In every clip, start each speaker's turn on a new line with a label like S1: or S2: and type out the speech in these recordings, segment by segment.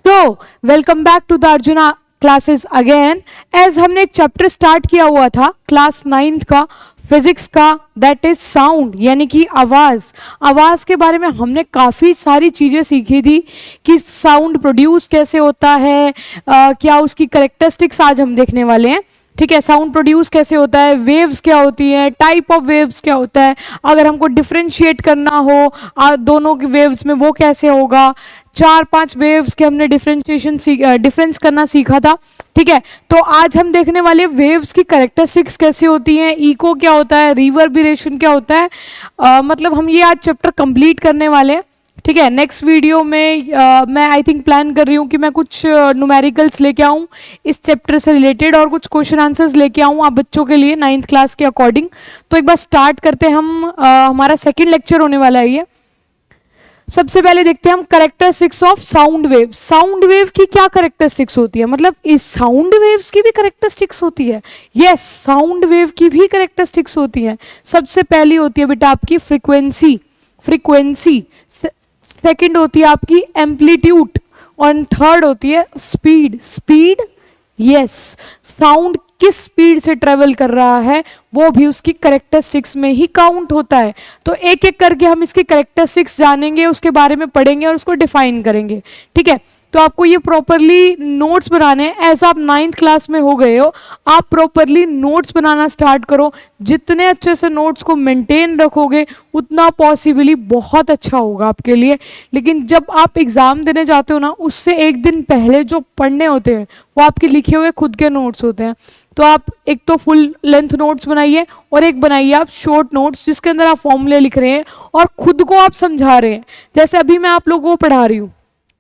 S1: So welcome back to the Arjuna classes again. As हमने एक chapter start किया हुआ था क्लास 9th का फिजिक्स का, दैट इज साउंड, यानी कि आवाज। आवाज के बारे में हमने काफी सारी चीजें सीखी थी कि साउंड प्रोड्यूस कैसे होता है, क्या उसकी करेक्टरिस्टिक्स आज हम देखने वाले हैं। ठीक है, साउंड प्रोड्यूस कैसे होता है, वेव्स क्या होती हैं, टाइप ऑफ वेव्स क्या होता है, अगर हमको डिफरेंशिएट करना हो दोनों की वेव्स में वो कैसे होगा। 4-5 वेव्स के हमने डिफरेंस करना सीखा था। ठीक है, तो आज हम देखने वाले वेव्स की करेक्टरिस्टिक्स कैसे होती हैं, इको क्या होता है, रिवर्बरेशन क्या होता है। मतलब हम ये आज चैप्टर कंप्लीट करने वाले हैं। ठीक है, नेक्स्ट वीडियो में मैं आई थिंक प्लान कर रही हूँ कि मैं कुछ न्यूमेरिकल्स लेके आऊँ इस चैप्टर से रिलेटेड और कुछ क्वेश्चन आंसर्स लेके आऊँ आप बच्चों के लिए 9th क्लास के अकॉर्डिंग। तो एक बार स्टार्ट करते हैं हम। हमारा सेकेंड लेक्चर होने वाला है ये। सबसे पहले देखते हैं हम characteristics of sound wave. Sound wave की क्या करेक्टरिस्टिक्स होती है, मतलब इस साउंड वेव्स की भी करेक्टरिस्टिक्स होती है। यस, साउंड वेव की भी करेक्टरिस्टिक्स होती है। सबसे पहली होती है बेटा आपकी फ्रीक्वेंसी, सेकंड होती है आपकी एम्पलीट्यूड और थर्ड होती है स्पीड। यस, साउंड किस स्पीड से ट्रेवल कर रहा है वो भी उसकी करेक्टरिस्टिक्स में ही काउंट होता है। तो एक एक करके हम इसकी करेक्टरिस्टिक्स जानेंगे, उसके बारे में पढ़ेंगे और उसको डिफाइन करेंगे। ठीक है, तो आपको ये प्रॉपरली नोट्स बनाने हैं। ऐसा आप 9th क्लास में हो गए हो, आप प्रॉपरली नोट्स बनाना स्टार्ट करो। जितने अच्छे से नोट्स को मेंटेन रखोगे उतना पॉसिबली बहुत अच्छा होगा आपके लिए। लेकिन जब आप एग्जाम देने जाते हो ना, उससे एक दिन पहले जो पढ़ने होते हैं वो आपके लिखे हुए खुद के नोट्स होते हैं। तो आप एक तो फुल लेंथ नोट्स बनाइए और एक बनाइए आप शॉर्ट नोट्स जिसके अंदर आप फॉर्मूले लिख रहे हैं और खुद को आप समझा रहे हैं। जैसे अभी मैं आप लोगों को पढ़ा रही हूँ,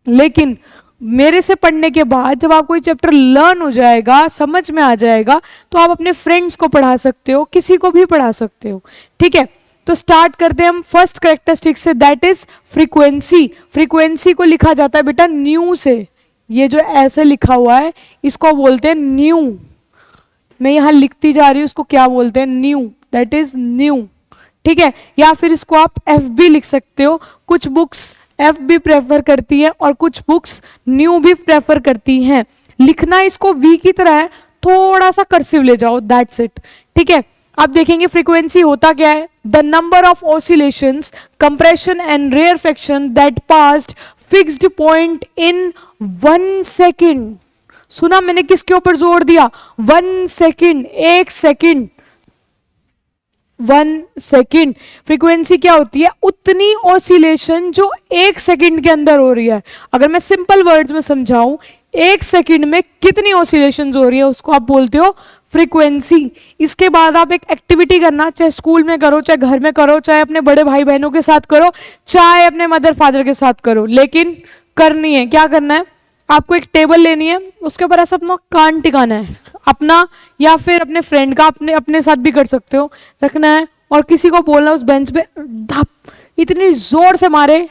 S1: लेकिन मेरे से पढ़ने के बाद जब आपको ये चैप्टर लर्न हो जाएगा, समझ में आ जाएगा, तो आप अपने फ्रेंड्स को पढ़ा सकते हो, किसी को भी पढ़ा सकते हो। ठीक है, तो स्टार्ट करते हैं हम फर्स्ट करेक्टरिस्टिक से, दैट इज फ्रीक्वेंसी। फ्रीक्वेंसी को लिखा जाता है बेटा न्यू से। ये जो ऐसे लिखा हुआ है इसको बोलते हैं न्यू। मैं यहाँ लिखती जा रही हूँ, इसको क्या बोलते हैं, न्यू, दैट इज न्यू। ठीक है, या फिर इसको आप एफ भी लिख सकते हो। कुछ बुक्स एफ भी प्रेफर करती है और कुछ बुक्स न्यू भी प्रेफर करती हैं। लिखना इसको वी की तरह है, थोड़ा सा कर्सिव ले जाओ, दैट्स इट। ठीक है, आप देखेंगे फ्रीक्वेंसी होता क्या है, the number of oscillations, compression and rarefaction that passed fixed point in 1 second. सुना मैंने किसके ऊपर जोर दिया, 1 सेकेंड, 1 सेकेंड, 1 सेकेंड। फ्रीक्वेंसी क्या होती है, उतनी ऑसिलेशन जो 1 सेकेंड के अंदर हो रही है। अगर मैं सिंपल वर्ड्स में समझाऊं, 1 सेकेंड में कितनी ऑसिलेशन हो रही है उसको आप बोलते हो फ्रीक्वेंसी। इसके बाद आप एक एक्टिविटी करना, चाहे स्कूल में करो, चाहे घर में करो, चाहे अपने बड़े भाई बहनों के साथ करो, चाहे अपने मदर फादर के साथ करो, लेकिन करनी है। क्या करना है, आपको एक टेबल लेनी है, उसके ऊपर ऐसा अपना कान टिकाना है, अपना या फिर अपने फ्रेंड का, अपने साथ भी कर सकते हो, रखना है और किसी को बोलना उस बेंच पे धप इतनी जोर से मारे,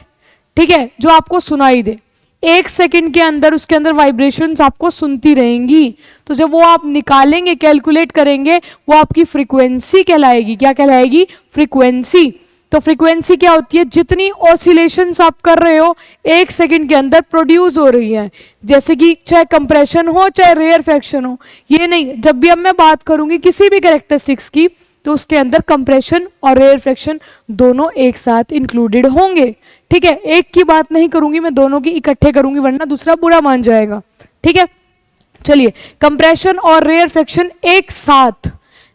S1: ठीक है, जो आपको सुनाई दे। 1 सेकेंड के अंदर उसके अंदर वाइब्रेशंस आपको सुनती रहेंगी। तो जब वो आप निकालेंगे, कैलकुलेट करेंगे, वो आपकी फ्रीक्वेंसी कहलाएगी। क्या कहलाएगी, फ्रीक्वेंसी। तो फ्रीक्वेंसी क्या होती है, जितनी ऑसिलेशंस आप कर रहे हो 1 सेकेंड के अंदर प्रोड्यूस हो रही है। जैसे कि चाहे कंप्रेशन हो चाहे रेयरफेक्शन हो, ये नहीं, जब भी अब मैं बात करूंगी किसी भी कैरेक्टरिस्टिक्स की तो उसके अंदर कंप्रेशन और रेयरफेक्शन दोनों एक साथ इंक्लूडेड होंगे। ठीक है, एक की बात नहीं करूंगी मैं, दोनों की इकट्ठे करूंगी वरना दूसरा बुरा मान जाएगा। ठीक है, चलिए, कंप्रेशन और रेयरफेक्शन एक साथ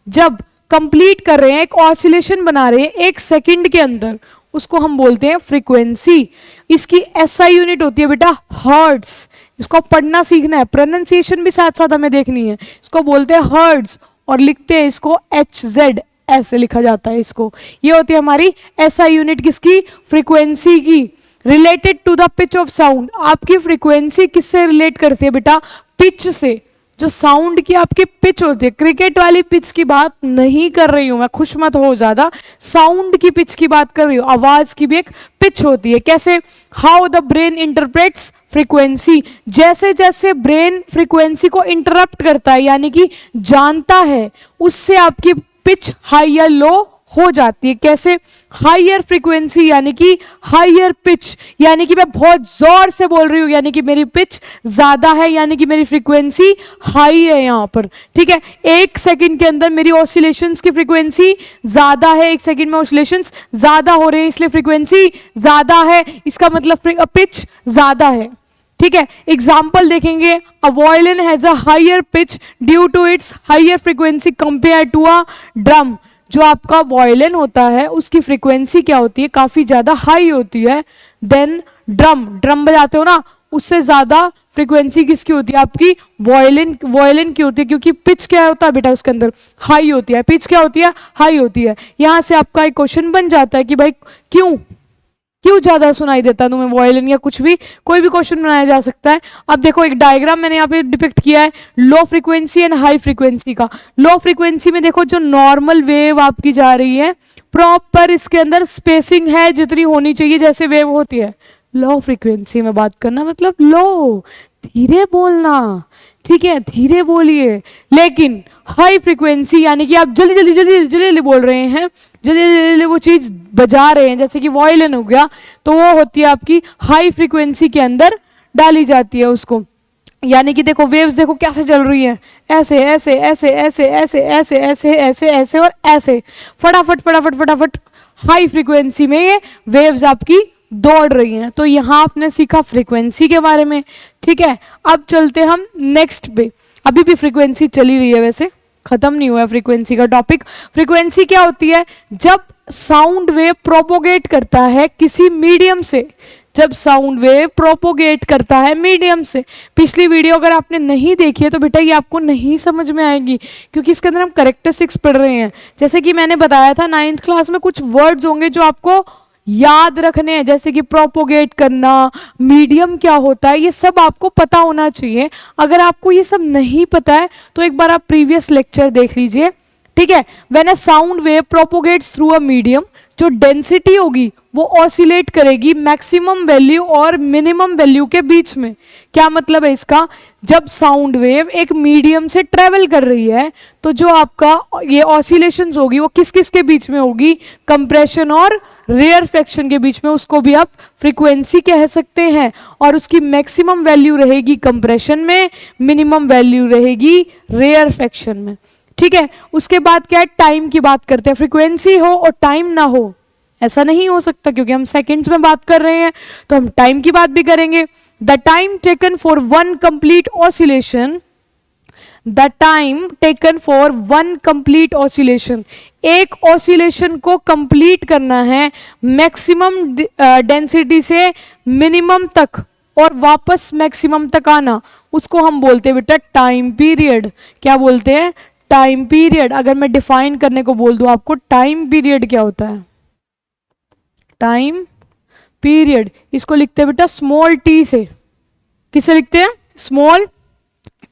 S1: जब कंप्लीट कर रहे हैं, एक ऑसिलेशन बना रहे हैं 1 सेकेंड के अंदर, उसको हम बोलते हैं फ्रीक्वेंसी। इसकी एसआई यूनिट होती है बेटा हर्ट्ज। इसको पढ़ना सीखना है, प्रोनाउंसिएशन भी साथ साथ हमें देखनी है। इसको बोलते हैं हर्ट्ज और लिखते हैं इसको HZ, ऐसे लिखा जाता है इसको। ये होती है हमारी एसआई यूनिट किसकी, फ्रीक्वेंसी की। Related to the pitch of sound, आपकी फ्रीक्वेंसी किससे रिलेट करती है बेटा, पिच से। जो साउंड की आपकी पिच होती है, क्रिकेट वाली पिच की बात नहीं कर रही हूं मैं, खुश मत हो ज्यादा, साउंड की पिच की बात कर रही हूं। आवाज की भी एक पिच होती है। कैसे, how the brain interprets frequency, जैसे जैसे ब्रेन फ्रीक्वेंसी को इंटरप्ट करता है यानी कि जानता है, उससे आपकी पिच हाई या लो हो जाती है। कैसे? हायर फ्रीक्वेंसी यानी कि हायर पिच, यानी कि मैं बहुत जोर से बोल रही हूँ, यानी कि मेरी पिच ज्यादा है, यानी कि मेरी फ्रीक्वेंसी हाई है यहाँ पर। ठीक है, एक सेकंड के अंदर मेरी ऑसिलेशंस की फ्रीक्वेंसी ज्यादा है, एक सेकंड में ऑसिलेशंस ज्यादा हो रहे हैं, इसलिए फ्रीक्वेंसी ज्यादा है, इसका मतलब पिच ज्यादा है। ठीक है, एग्जाम्पल देखेंगे, a violin has a higher pitch due to its higher frequency compare to a drum. जो आपका वायलिन होता है उसकी फ्रीक्वेंसी क्या होती है? काफी ज्यादा हाई होती है देन ड्रम। ड्रम बजाते हो ना, उससे ज्यादा फ्रीक्वेंसी किसकी होती है? आपकी वायलिन की होती है, क्योंकि पिच क्या होता है बेटा उसके अंदर? हाई होती है। पिच क्या होती है? हाई होती है। यहां से आपका एक क्वेश्चन बन जाता है कि भाई क्यों ज्यादा सुनाई देता है तुम्हें वायलिन, या कुछ भी, कोई भी क्वेश्चन बनाया जा सकता है। अब देखो एक डायग्राम मैंने यहाँ पे डिपिक्ट किया है low frequency and high frequency का। लो फ्रीक्वेंसी में देखो जो नॉर्मल वेव आपकी जा रही है, प्रॉपर इसके अंदर स्पेसिंग है जितनी होनी चाहिए जैसे वेव होती है। लो फ्रीक्वेंसी में बात करना मतलब लो, धीरे बोलना, ठीक है, धीरे बोलिए। लेकिन हाई फ्रीक्वेंसी यानी कि आप जल्दी जल्दी जल्दी जल्दी जल्दी बोल रहे हैं, जल्दी जल्दी वो चीज बजा रहे हैं, जैसे कि वायलिन हो गया, तो वो होती है आपकी हाई फ्रीक्वेंसी के अंदर डाली जाती है उसको। यानी कि देखो वेव्स देखो कैसे चल रही है, ऐसे ऐसे ऐसे ऐसे ऐसे ऐसे ऐसे ऐसे ऐसे और ऐसे, फटाफट फटाफट फटाफट हाई फ्रीक्वेंसी में ये वेव्स आपकी दौड़ रही हैं। तो यहाँ आपने सीखा फ्रीक्वेंसी के बारे में। ठीक है, अब चलते हम नेक्स्ट पे। अभी भी फ्रीक्वेंसी चली रही है, वैसे खत्म नहीं हुआ है फ्रीक्वेंसी का टॉपिक। फ्रीक्वेंसी क्या होती है? जब साउंड वेव प्रोपोगेट करता है किसी मीडियम से, जब साउंड वेव प्रोपोगेट करता है मीडियम से। पिछली वीडियो अगर आपने नहीं देखी है तो बेटा ये आपको नहीं समझ में आएगी, क्योंकि इसके अंदर हम कैरेक्टरिस्टिक्स पढ़ रहे हैं। जैसे कि मैंने बताया था 9th क्लास में कुछ वर्ड्स होंगे जो आपको याद रखने हैं, जैसे कि प्रोपोगेट करना, मीडियम क्या होता है, ये सब आपको पता होना चाहिए। अगर आपको ये सब नहीं पता है तो एक बार आप प्रीवियस लेक्चर देख लीजिए। ठीक है, when a sound wave propagates through a medium, जो डेंसिटी होगी वो ऑसिलेट करेगी मैक्सिमम वैल्यू और मिनिमम वैल्यू के बीच में। क्या मतलब है इसका? जब साउंड वेव एक मीडियम से ट्रेवल कर रही है तो जो आपका ये ऑसिलेशंस होगी वो किस किस के बीच में होगी? कंप्रेशन और रेयरफेक्शन के बीच में। उसको भी आप फ्रीक्वेंसी कह सकते हैं, और उसकी मैक्सिमम वैल्यू रहेगी कंप्रेशन में, मिनिमम वैल्यू रहेगी रेयरफेक्शन में। ठीक है, उसके बाद क्या है? टाइम की बात करते हैं। फ्रीक्वेंसी हो और टाइम ना हो ऐसा नहीं हो सकता, क्योंकि हम सेकंड्स में बात कर रहे हैं, तो हम टाइम की बात भी करेंगे। The time taken for one complete oscillation, the time taken for one complete oscillation, एक ऑसिलेशन को कंप्लीट करना है मैक्सिमम डेंसिटी से मिनिमम तक और वापस मैक्सिमम तक आना, उसको हम बोलते हैं बेटा टाइम पीरियड। क्या बोलते हैं? Time period. अगर मैं डिफाइन करने को बोल दूं आपको, टाइम पीरियड क्या होता है? टाइम पीरियड इसको लिखते हैं बेटा स्मॉल टी से। किससे लिखते हैं? स्मॉल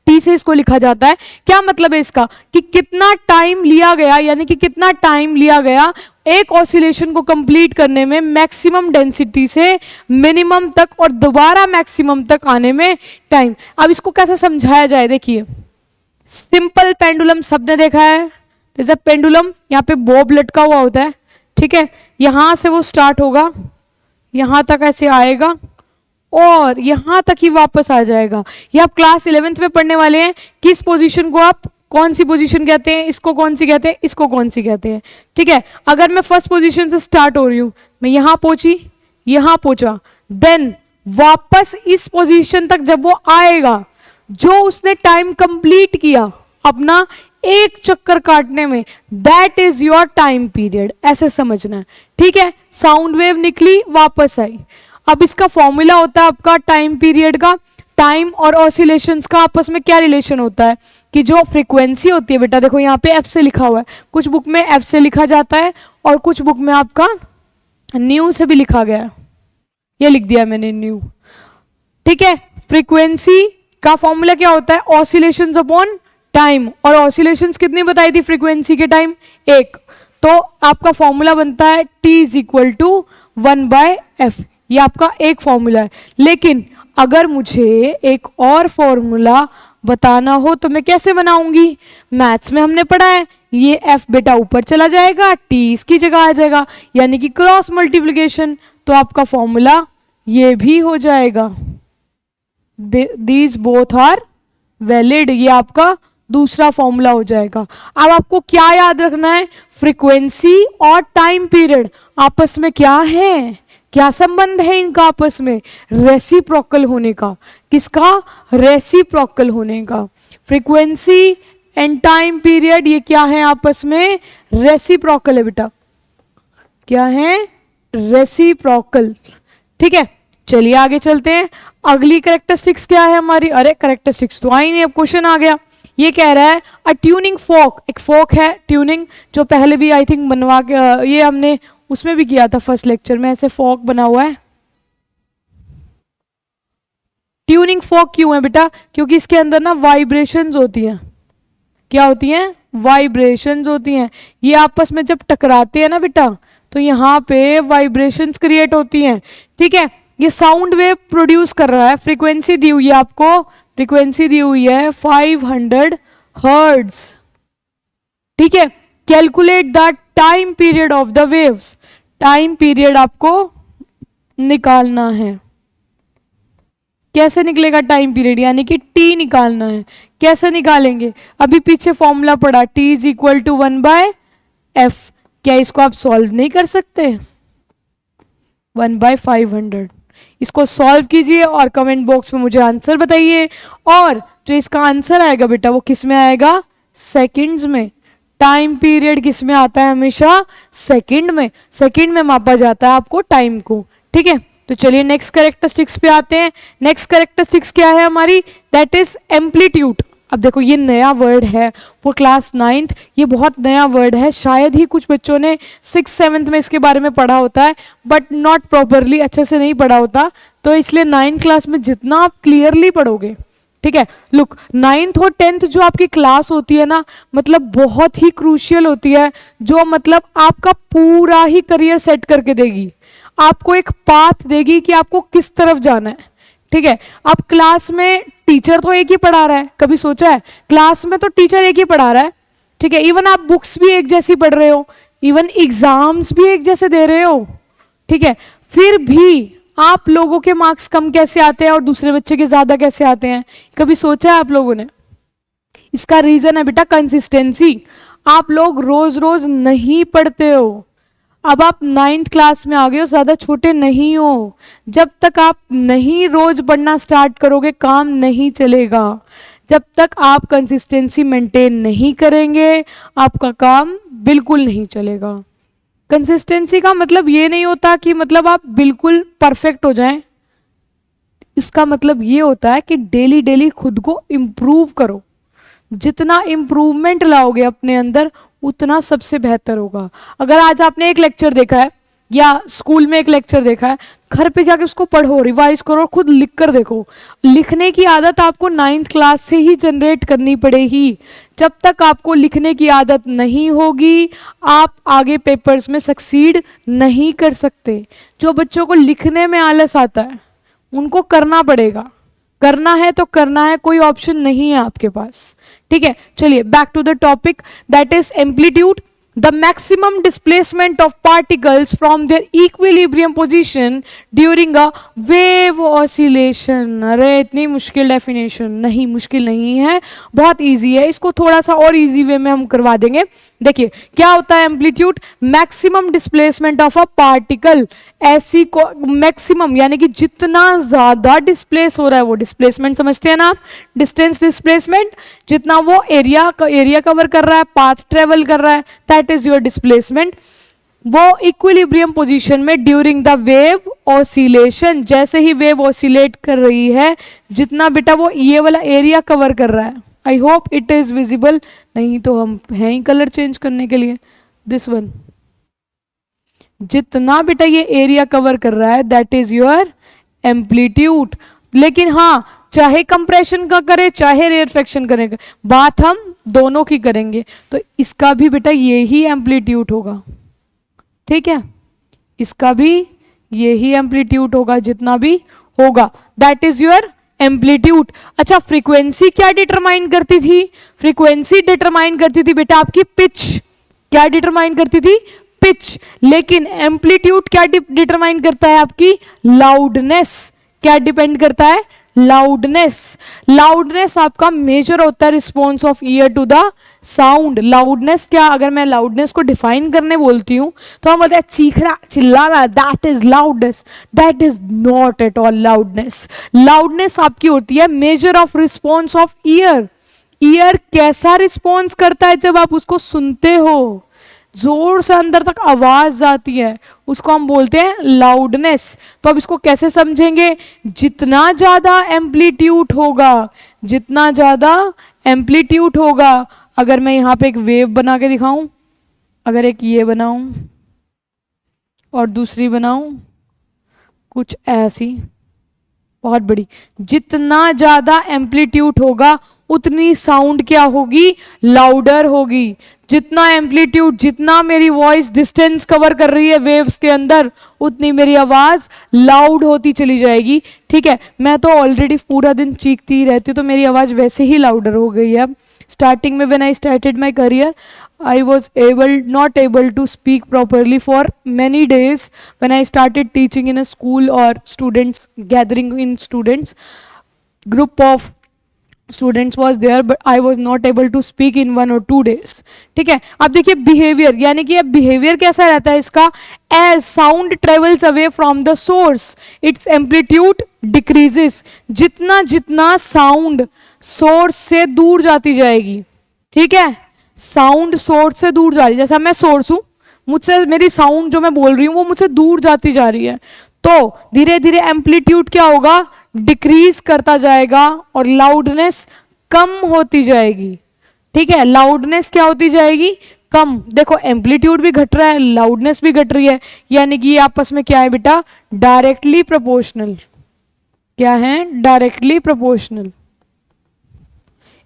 S1: टी से इसको लिखा जाता है। क्या मतलब है इसका? कि कितना टाइम लिया गया, यानी कि कितना टाइम लिया गया एक ऑसिलेशन को कंप्लीट करने में मैक्सिमम डेंसिटी से मिनिमम तक और दोबारा मैक्सिमम तक आने में टाइम। अब इसको कैसे समझाया जाए? देखिए, सिंपल पेंडुलम सबने देखा है, जैसे पेंडुलम यहाँ पे बॉब लटका हुआ होता है। ठीक है, यहां से वो स्टार्ट होगा, यहां तक ऐसे आएगा और यहां तक ही वापस आ जाएगा। ये आप क्लास 11th में पढ़ने वाले हैं। किस पोजीशन को आप कौन सी पोजीशन कहते हैं, इसको कौन सी कहते हैं, इसको कौन सी कहते हैं। ठीक है, अगर मैं फर्स्ट पोजीशन से स्टार्ट हो रही हूं, मैं यहां पहुंची, यहां पहुंचा, देन वापस इस पोजीशन तक जब वो आएगा, जो उसने टाइम कंप्लीट किया अपना एक चक्कर काटने में, that is your time period. ऐसे समझना है। ठीक है, साउंड वेव निकली, वापस आई। अब इसका फॉर्मूला होता है आपका टाइम पीरियड का। टाइम और ऑसिलेशंस का आपस में क्या रिलेशन होता है? कि जो फ्रीक्वेंसी होती है बेटा, देखो यहाँ पे एफ से लिखा हुआ है, कुछ बुक में एफ से लिखा जाता है और कुछ बुक में आपका न्यू से भी लिखा गया है। ये लिख दिया मैंने न्यू। ठीक है, फ्रीक्वेंसी का फॉर्मूला क्या होता है? Oscillations upon time. और ऑसिलेशंस कितनी बताई थी फ्रीक्वेंसी के टाइम? 1। तो आपका फॉर्मूला बनता है T is equal to 1/f। ये आपका एक फॉर्मूला है। लेकिन अगर मुझे एक और फॉर्मूला बताना हो तो मैं कैसे बनाऊंगी? मैथ्स में हमने पढ़ा है ये f बेटा ऊपर चला जाएगा, t इसकी जगह आ जाएगा, यानी कि क्रॉस मल्टीप्लिकेशन। तो आपका फॉर्मूला ये भी हो जाएगा, दीज बोथ आर वैलिड, ये आपका दूसरा फॉर्मूला हो जाएगा। अब आपको क्या याद रखना है, फ्रीक्वेंसी और टाइम पीरियड आपस में क्या है, क्या संबंध है इनका आपस में, रेसिप्रोकल होने का। किसका, रेसिप्रोकल होने का। फ्रीक्वेंसी एंड टाइम पीरियड ये क्या है आपस में, रेसिप्रोकल है बेटा, क्या है, रेसिप्रोकल। ठीक है, चलिए आगे चलते हैं। अगली कैरेक्टरिस्टिक्स क्या है हमारी, अरे कैरेक्टरिस्टिक्स तो आई नहीं, अब क्वेश्चन आ गया। ये कह रहा है अ ट्यूनिंग फोक, एक फोक है ट्यूनिंग, जो पहले भी आई थिंक बनवा के ये हमने उसमें भी किया था फर्स्ट लेक्चर में, ऐसे फोक बना हुआ है। ट्यूनिंग फोक क्यों है बेटा, क्योंकि इसके अंदर ना वाइब्रेशंस होती हैं। क्या होती हैं, वाइब्रेशंस होती हैं। ये आपस में जब टकराते हैं ना बेटा, तो यहाँ पे वाइब्रेशंस क्रिएट होती हैं। ठीक है, ये साउंड वेव प्रोड्यूस कर रहा है। फ्रीक्वेंसी दी हुई है आपको, फ्रीक्वेंसी दी हुई है 500 हर्ट्ज। ठीक है, calculate the time period of the waves, time period आपको निकालना है। कैसे निकलेगा टाइम पीरियड, यानी कि टी निकालना है। कैसे निकालेंगे, अभी पीछे फॉर्मूला पड़ा, T is equal to 1/f। क्या इसको आप सॉल्व नहीं कर सकते, 1/500। इसको सॉल्व कीजिए और कमेंट बॉक्स में मुझे आंसर बताइए। और जो इसका आंसर आएगा बेटा वो किस में आएगा, सेकंड्स में। टाइम पीरियड किस में आता है, हमेशा सेकंड में। सेकंड में मापा जाता है आपको टाइम को। ठीक है, तो चलिए नेक्स्ट कैरेक्टरिस्टिक्स पे आते हैं। नेक्स्ट कैरेक्टरिस्टिक्स क्या है हमारी, दैट इज एम्पलीट्यूड। अब देखो ये नया वर्ड है फॉर क्लास 9th, ये बहुत नया वर्ड है। शायद ही कुछ बच्चों ने 6th 7th में इसके बारे में पढ़ा होता है, बट नॉट प्रॉपरली, अच्छे से नहीं पढ़ा होता। तो इसलिए 9th क्लास में जितना आप क्लियरली पढ़ोगे, ठीक है। लुक, 9th और 10th जो आपकी क्लास होती है ना, मतलब बहुत ही क्रूशियल होती है, जो मतलब आपका पूरा ही करियर सेट करके देगी। आपको एक पाथ देगी कि आपको किस तरफ जाना है। ठीक है, अब क्लास में टीचर तो एक ही पढ़ा रहा है, कभी सोचा है, क्लास में तो टीचर एक ही पढ़ा रहा है। ठीक है, इवन आप बुक्स भी एक जैसी पढ़ रहे हो, इवन एग्जाम्स भी एक जैसे दे रहे हो। ठीक है, फिर भी आप लोगों के मार्क्स कम कैसे आते हैं और दूसरे बच्चे के ज्यादा कैसे आते हैं, कभी सोचा है आप लोगों ने? इसका रीजन है बेटा कंसिस्टेंसी। आप लोग रोज रोज नहीं पढ़ते हो। अब आप 9th क्लास में आ गए हो, ज्यादा छोटे नहीं हो। जब तक आप नहीं रोज पढ़ना स्टार्ट करोगे काम नहीं चलेगा। जब तक आप कंसिस्टेंसी मेंटेन नहीं करेंगे आपका काम बिल्कुल नहीं चलेगा। कंसिस्टेंसी का मतलब ये नहीं होता कि मतलब आप बिल्कुल परफेक्ट हो जाएं। इसका मतलब ये होता है कि डेली डेली खुद को इम्प्रूव करो। जितना इम्प्रूवमेंट लाओगे अपने अंदर उतना सबसे बेहतर होगा। अगर आज आपने एक लेक्चर देखा है या स्कूल में एक लेक्चर देखा है, घर पे जाके उसको पढ़ो, रिवाइज करो, खुद लिख कर देखो। लिखने की आदत आपको 9th क्लास से ही जनरेट करनी पड़ेगी। जब तक आपको लिखने की आदत नहीं होगी आप आगे पेपर्स में सक्सीड नहीं कर सकते। जो बच्चों को लिखने में आलस आता है उनको करना पड़ेगा। करना है तो करना है, कोई ऑप्शन नहीं है आपके पास। ठीक है, चलिए back to the topic, that is amplitude, the maximum displacement of particles from their equilibrium position during a wave oscillation. अरे इतनी मुश्किल डेफिनेशन नहीं, मुश्किल नहीं है, बहुत इजी है। इसको थोड़ा सा और इजी वे में हम करवा देंगे। देखिए क्या होता है amplitude, maximum displacement of a particle. ऐसी को मैक्सिमम यानी कि जितना ज्यादा डिस्प्लेस हो रहा है, वो डिस्प्लेसमेंट समझते हैं ना आप, डिस्टेंस डिस्प्लेसमेंट, जितना वो एरिया कवर कर रहा है, पाथ ट्रेवल कर रहा है, दैट इज योर डिस्प्लेसमेंट। वो इक्विलिब्रियम पोजीशन में ड्यूरिंग द वेव ऑसिलेशन, जैसे ही वेव ऑसिलेट कर रही है, जितना बेटा वो ये वाला एरिया कवर कर रहा है। I hope it is visible, नहीं तो हम हैं ही कलर चेंज करने के लिए। दिस वन, जितना बेटा ये एरिया कवर कर रहा है दैट इज योर एम्पलीट्यूड। लेकिन हाँ, चाहे कंप्रेशन का करे चाहे रेयरफेक्शन करेंगे, बात हम दोनों की करेंगे, तो इसका भी बेटा ये ही एम्पलीट्यूड होगा। ठीक है, इसका भी यही एम्पलीट्यूड होगा, जितना भी होगा दैट इज योर एम्पलीट्यूड। अच्छा, फ्रीक्वेंसी क्या डिटरमाइन करती थी? फ्रीक्वेंसी डिटरमाइन करती थी बेटा आपकी पिच। क्या डिटरमाइन करती थी? पिच। लेकिन एम्पलीट्यूड क्या डिटरमाइन करता है? आपकी लाउडनेस। क्या डिपेंड करता है? लाउडनेस। लाउडनेस आपका मेजर होता है response of ear to the sound. Loudness क्या, अगर मैं लाउडनेस को डिफाइन करने बोलती हूँ तो हम बोलते हैं चीखना, चिल्लाना, that is loudness. That is not at all loudness. Loudness आपकी होती है measure of response of year. Year कैसा रिस्पॉन्स करता है जब आप उसको सुनते हो, जोर से अंदर तक आवाज आती है, उसको हम बोलते हैं लाउडनेस। तो अब इसको कैसे समझेंगे? जितना ज्यादा एम्पलीट्यूड होगा, जितना ज्यादा एम्पलीट्यूड होगा, अगर मैं यहां पे एक वेव बना के दिखाऊं, अगर एक ये बनाऊं और दूसरी बनाऊं कुछ ऐसी बहुत बड़ी, जितना ज्यादा एम्पलीट्यूड होगा उतनी साउंड क्या होगी? लाउडर होगी। जितना एम्पलीट्यूड, जितना मेरी वॉइस डिस्टेंस कवर कर रही है वेव्स के अंदर, उतनी मेरी आवाज लाउड होती चली जाएगी। ठीक है, मैं तो ऑलरेडी पूरा दिन चीखती ही रहती हूँ, तो मेरी आवाज वैसे ही लाउडर हो गई है। स्टार्टिंग में when I started my career, I was not able to speak properly for many days when I started teaching in a school or students gathering in students group of students was there, but I was not able to speak in 1 or 2 days. ठीक है, अब देखिए behaviour, यानी कि अब behaviour कैसा रहता है इसका? As sound travels away from the source, its amplitude decreases. जितना जितना साउंड सोर्स से दूर जाती जाएगी, ठीक है, साउंड सोर्स से दूर जा रही है, जैसा मैं सोर्स हूं, मुझसे मेरी साउंड जो मैं बोल रही हूँ वो मुझसे दूर जाती जा रही है, तो धीरे धीरे एम्पलीट्यूड क्या होगा? डिक्रीज करता जाएगा और लाउडनेस कम होती जाएगी। ठीक है, लाउडनेस क्या होती जाएगी? कम। देखो एम्पलीट्यूड भी घट रहा है, लाउडनेस भी घट रही है, यानी कि ये आपस में क्या है बेटा? Directly proportional. क्या है? Directly proportional.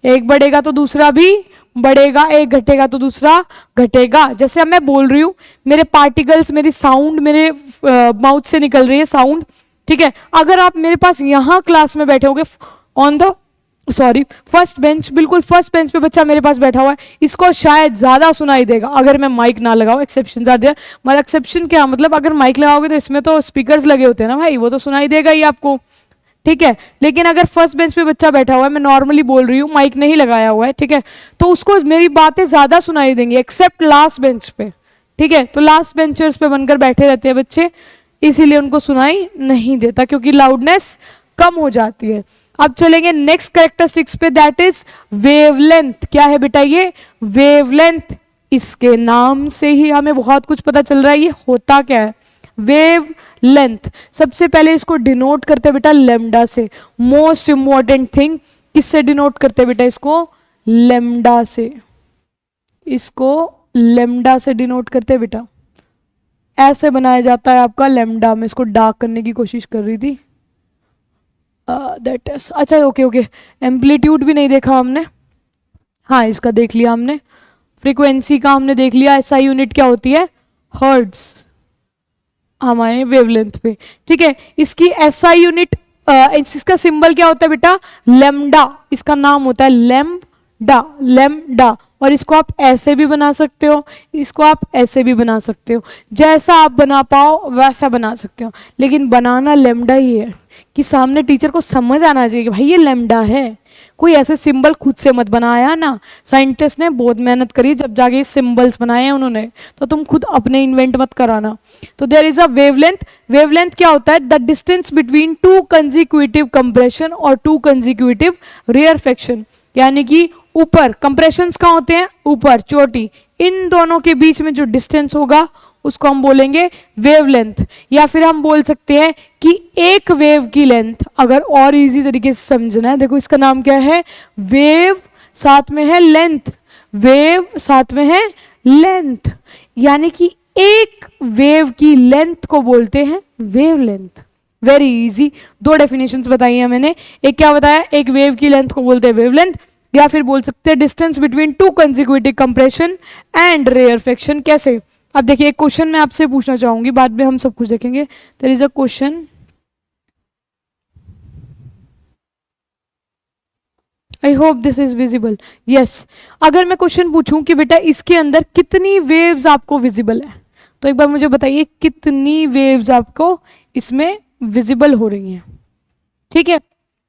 S1: एक बढ़ेगा तो दूसरा भी बढ़ेगा, एक घटेगा तो दूसरा घटेगा। जैसे अब मैं बोल रही हूं, मेरे पार्टिकल्स, मेरी साउंड मेरे माउथ से निकल रही है साउंड, ठीक है, अगर आप मेरे पास यहां क्लास में बैठे होगे ऑन द फर्स्ट बेंच, बिल्कुल फर्स्ट बेंच पे बच्चा मेरे पास बैठा हुआ है, इसको शायद ज्यादा सुनाई देगा अगर मैं माइक ना लगाऊं। Exception are there. मतलब एक्सेप्शन क्या मतलब? अगर माइक लगाओगे तो इसमें तो स्पीकर्स लगे होते हैं ना भाई, वो तो सुनाई देगा ही आपको। ठीक है, लेकिन अगर फर्स्ट बेंच पे बच्चा बैठा हुआ है, मैं नॉर्मली बोल रही हूँ, माइक नहीं लगाया हुआ है, ठीक है, तो उसको मेरी बातें ज्यादा सुनाई देंगी, एक्सेप्ट लास्ट बेंच पे। ठीक है, तो लास्ट बेंचर्स पे बनकर बैठे रहते हैं बच्चे, इसीलिए उनको सुनाई नहीं देता, क्योंकि लाउडनेस कम हो जाती है। अब चलेंगे नेक्स्ट कैरेक्टरिस्टिक्स पे, दैट इज वेवलेंथ। क्या है बेटा ये? वेवलेंथ। इसके नाम से ही हमें बहुत कुछ पता चल रहा है ये होता क्या है। वेव लेंथ, सबसे पहले इसको डिनोट करते हैं बेटा लेमडा से। मोस्ट इंपॉर्टेंट थिंग, किससे डिनोट करते हैं बेटा इसको? लेमडा से। इसको लेमडा से डिनोट करते हैं बेटा। ऐसे बनाया जाता है आपका लेमडा। मैं इसको डार्क करने की कोशिश कर रही थी। दैट इज अच्छा, ओके। एम्पलीट्यूड भी नहीं देखा हमने, हाँ इसका देख लिया हमने। फ्रीक्वेंसी का हमने देख लिया, ऐसा यूनिट क्या होती है? हर्ट्ज हमारे वेवलेंथ पे। ठीक है, इसकी एसआई यूनिट, इसका सिंबल क्या होता है बेटा? लेमडा। इसका नाम होता है लेमडा, लेमडा। और इसको आप ऐसे भी बना सकते हो, इसको आप ऐसे भी बना सकते हो, जैसा आप बना पाओ वैसा बना सकते हो, लेकिन बनाना लेमडा ही है कि सामने टीचर को समझ आना चाहिए कि भाई ये लेमडा है। कोई ऐसे सिंबल खुद से मत बनाया ना, साइंटिस्ट ने बहुत मेहनत करी जब जाके सिंबल्स बनाए हैं उन्होंने, तो तुम खुद अपने इन्वेंट मत कराना। तो there is a wavelength. Wavelength क्या होता है? The distance between two consecutive compression और टू कंजिक्यूटिव रेयरफेक्शन, यानी कि ऊपर कंप्रेशंस कहाँ होते हैं? ऊपर, चोटी, इन दोनों के बीच में जो डिस्टेंस होगा उसको हम बोलेंगे वेवलेंथ। या फिर हम बोल सकते हैं कि एक वेव की लेंथ, अगर और इजी तरीके से समझना है, देखो इसका नाम क्या है? वेव साथ में है लेंथ, वेव साथ में है लेंथ, यानी कि एक वेव की लेंथ को बोलते हैं वेवलेंथ। वेरी इजी, दो डेफिनेशंस बताई हैं मैंने। एक क्या बताया? एक वेव की लेंथ को बोलते हैं वेवलेंथ, या फिर बोल सकते हैं distance between two consecutive compression and rarefaction. कैसे? अब देखिए एक क्वेश्चन मैं आपसे पूछना चाहूंगी, बाद में हम सब कुछ देखेंगे। There is a question, I hope this is visible. Yes, अगर मैं क्वेश्चन पूछूं कि बेटा इसके अंदर कितनी वेव्स आपको विजिबल है, तो एक बार मुझे बताइए कितनी वेव्स आपको इसमें विजिबल हो रही हैं। ठीक है,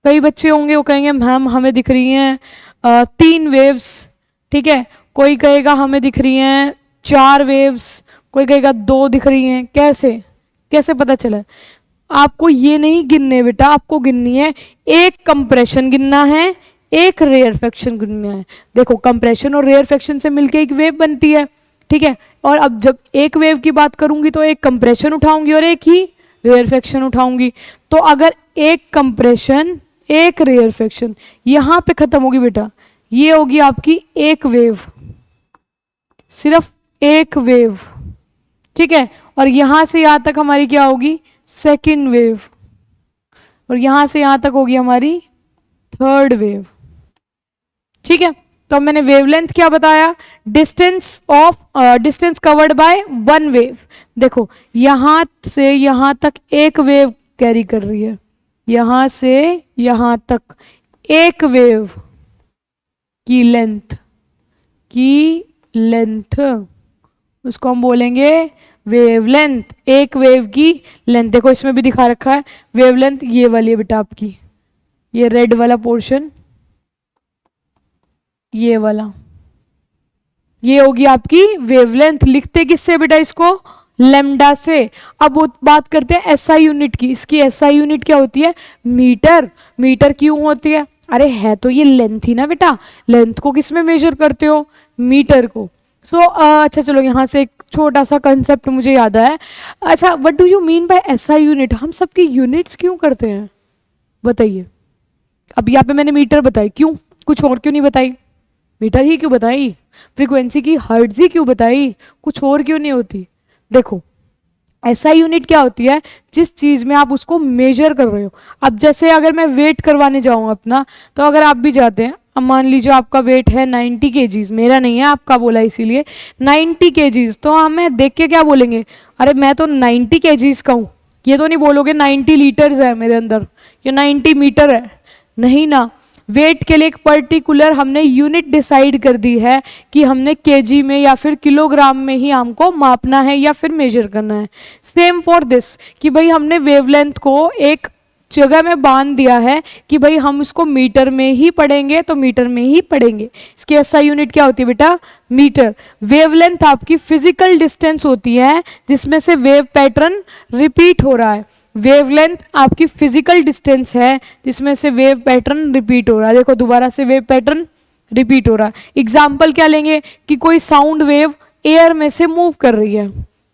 S1: कई बच्चे होंगे वो कहेंगे मैम हमें दिख रही हैं 3 वेव्स। ठीक है, कोई कहेगा हमें दिख रही हैं 4 वेव्स, कोई कहेगा 2 दिख रही हैं। कैसे कैसे पता चला? आपको ये नहीं गिनने बेटा, आपको गिननी है एक कंप्रेशन गिनना है, एक रेयरफेक्शन गिनना है। देखो कंप्रेशन और रेयरफेक्शन से मिलके एक वेव बनती है। ठीक है, और अब जब एक वेव की बात करूंगी तो एक कंप्रेशन उठाऊंगी और एक ही रेयरफेक्शन उठाऊंगी। तो अगर एक कंप्रेशन एक रेयरफेक्शन यहां पे खत्म होगी बेटा, ये होगी आपकी एक वेव, सिर्फ एक वेव। ठीक है, और यहां से यहां तक हमारी क्या होगी? सेकेंड वेव, और यहां से यहां तक होगी हमारी थर्ड वेव। ठीक है, तो मैंने वेवलेंथ क्या बताया? Distance covered by one wave. देखो यहां से यहां तक एक वेव कैरी कर रही है, यहां से यहां तक एक वेव की लेंथ उसको हम बोलेंगे वेवलेंथ। एक वेव की लेंथ, देखो इसमें भी दिखा रखा है वेवलेंथ ये वाली है बेटा आपकी, ये रेड वाला पोर्शन, ये वाला, ये होगी आपकी वेवलेंथ। लिखते किससे बेटा इसको? लैम्डा से। अब वो बात करते हैं एसआई यूनिट की। इसकी एसआई यूनिट क्या होती है? मीटर। मीटर क्यों होती है? अरे है तो ये लेंथ ही ना बेटा, लेंथ को किस में मेजर करते हो? मीटर को। अच्छा चलो यहाँ से एक छोटा सा कंसेप्ट मुझे याद आया। अच्छा, what do you mean by SI unit? हम सबकी यूनिट्स क्यों करते हैं बताइए? अब यहाँ पे मैंने मीटर बताई, क्यों? कुछ और क्यों नहीं बताई? मीटर ही क्यों बताई? फ्रीक्वेंसी की हर्ट्ज ही क्यों बताई? कुछ और क्यों नहीं होती? देखो एसआई यूनिट क्या होती है? जिस चीज में आप उसको मेजर कर रहे हो। अब जैसे अगर मैं वेट करवाने जाऊं अपना, तो अगर आप भी जाते हैं, अब मान लीजिए आपका वेट है 90 kgs, मेरा नहीं है आपका बोला इसीलिए 90 kgs, तो हमें देख के क्या बोलेंगे? अरे मैं तो 90 kgs का हूं। ये तो नहीं बोलोगे 90 लीटर्स है मेरे अंदर या 90 मीटर है, नहीं ना। वेट के लिए एक पर्टिकुलर हमने यूनिट डिसाइड कर दी है कि हमने केजी में या फिर किलोग्राम में ही हमको मापना है या फिर मेजर करना है। सेम फॉर दिस, कि भाई हमने वेवलेंथ को एक जगह में बांध दिया है कि भाई हम इसको मीटर में ही पढ़ेंगे तो मीटर में ही पढ़ेंगे। इसकी एसआई यूनिट क्या होती है बेटा? मीटर। वेवलेंथ आपकी फिजिकल डिस्टेंस होती है जिसमें से वेव पैटर्न रिपीट हो रहा है। वेवलेंथ आपकी फिजिकल डिस्टेंस है जिसमें से वेव पैटर्न रिपीट हो रहा है। देखो दोबारा से वेव पैटर्न रिपीट हो रहा है। एग्जाम्पल क्या लेंगे कि कोई साउंड वेव एयर में से मूव कर रही है।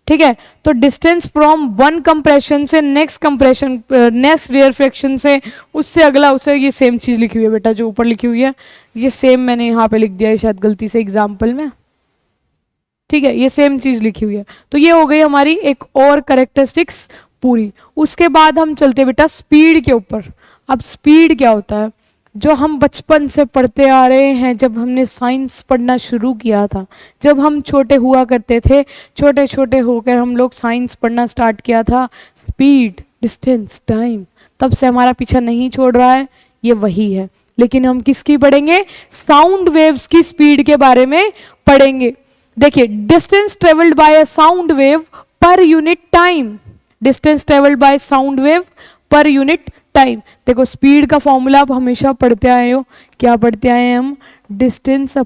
S1: ठीक है, तो डिस्टेंस फ्रॉम वन कंप्रेशन से नेक्स्ट कंप्रेशन, नेक्स्ट रेयरफेक्शन से उससे अगला, उसे ये सेम चीज लिखी हुई है बेटा जो ऊपर लिखी हुई है, ये सेम मैंने यहाँ पे लिख दिया है शायद गलती से एग्जाम्पल में। ठीक है, ये सेम चीज लिखी हुई है। तो ये हो गई हमारी एक और कैरेक्टरिस्टिक्स पूरी। उसके बाद हम चलते बेटा स्पीड के ऊपर। अब स्पीड क्या होता है? जो हम बचपन से पढ़ते आ रहे हैं, जब हमने साइंस पढ़ना शुरू किया था, जब हम छोटे हुआ करते थे, छोटे छोटे होकर हम लोग साइंस पढ़ना स्टार्ट किया था, स्पीड, डिस्टेंस, टाइम, तब से हमारा पीछा नहीं छोड़ रहा है, ये वही है। लेकिन हम किसकी पढ़ेंगे? साउंड वेव्स की स्पीड के बारे में पढ़ेंगे। देखिए, distance travelled by a sound wave per unit time, distance travelled by sound wave per unit time. देखो स्पीड का फॉर्मूला आप हमेशा पढ़ते आए हो, क्या पढ़ते आए हैं हम? Distance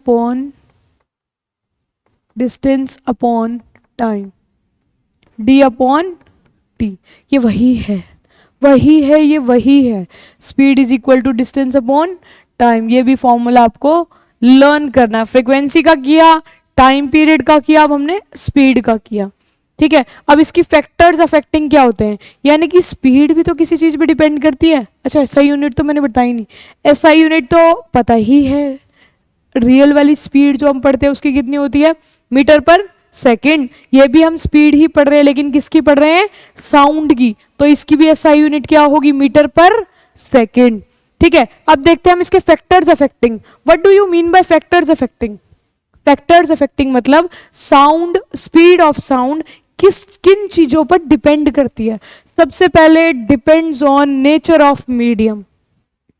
S1: upon time, D upon T. ये वही है, ये वही है। Speed is equal to distance upon time. ये भी फॉर्मूला आपको लर्न करना है। फ्रीक्वेंसी का किया, टाइम पीरियड का किया, अब हमने स्पीड का किया। ठीक है, अब इसकी फैक्टर्स अफेक्टिंग क्या होते हैं? यानी कि स्पीड भी तो किसी चीज पे डिपेंड करती है। अच्छा एसआई यूनिट तो मैंने बताई नहीं, एसआई यूनिट तो पता ही है। रियल वाली स्पीड जो हम पढ़ते हैं उसकी कितनी होती है? मीटर पर सेकेंड। ये भी हम स्पीड ही पढ़ रहे हैं, लेकिन किसकी पढ़ रहे हैं? साउंड की। तो इसकी भी एसआई यूनिट क्या होगी? मीटर पर सेकेंड। ठीक है, अब देखते हैं हम इसके factors affecting. What do you mean by factors affecting? Factors affecting मतलब साउंड, स्पीड ऑफ साउंड किन चीजों पर डिपेंड करती है? सबसे पहले depends on nature of medium.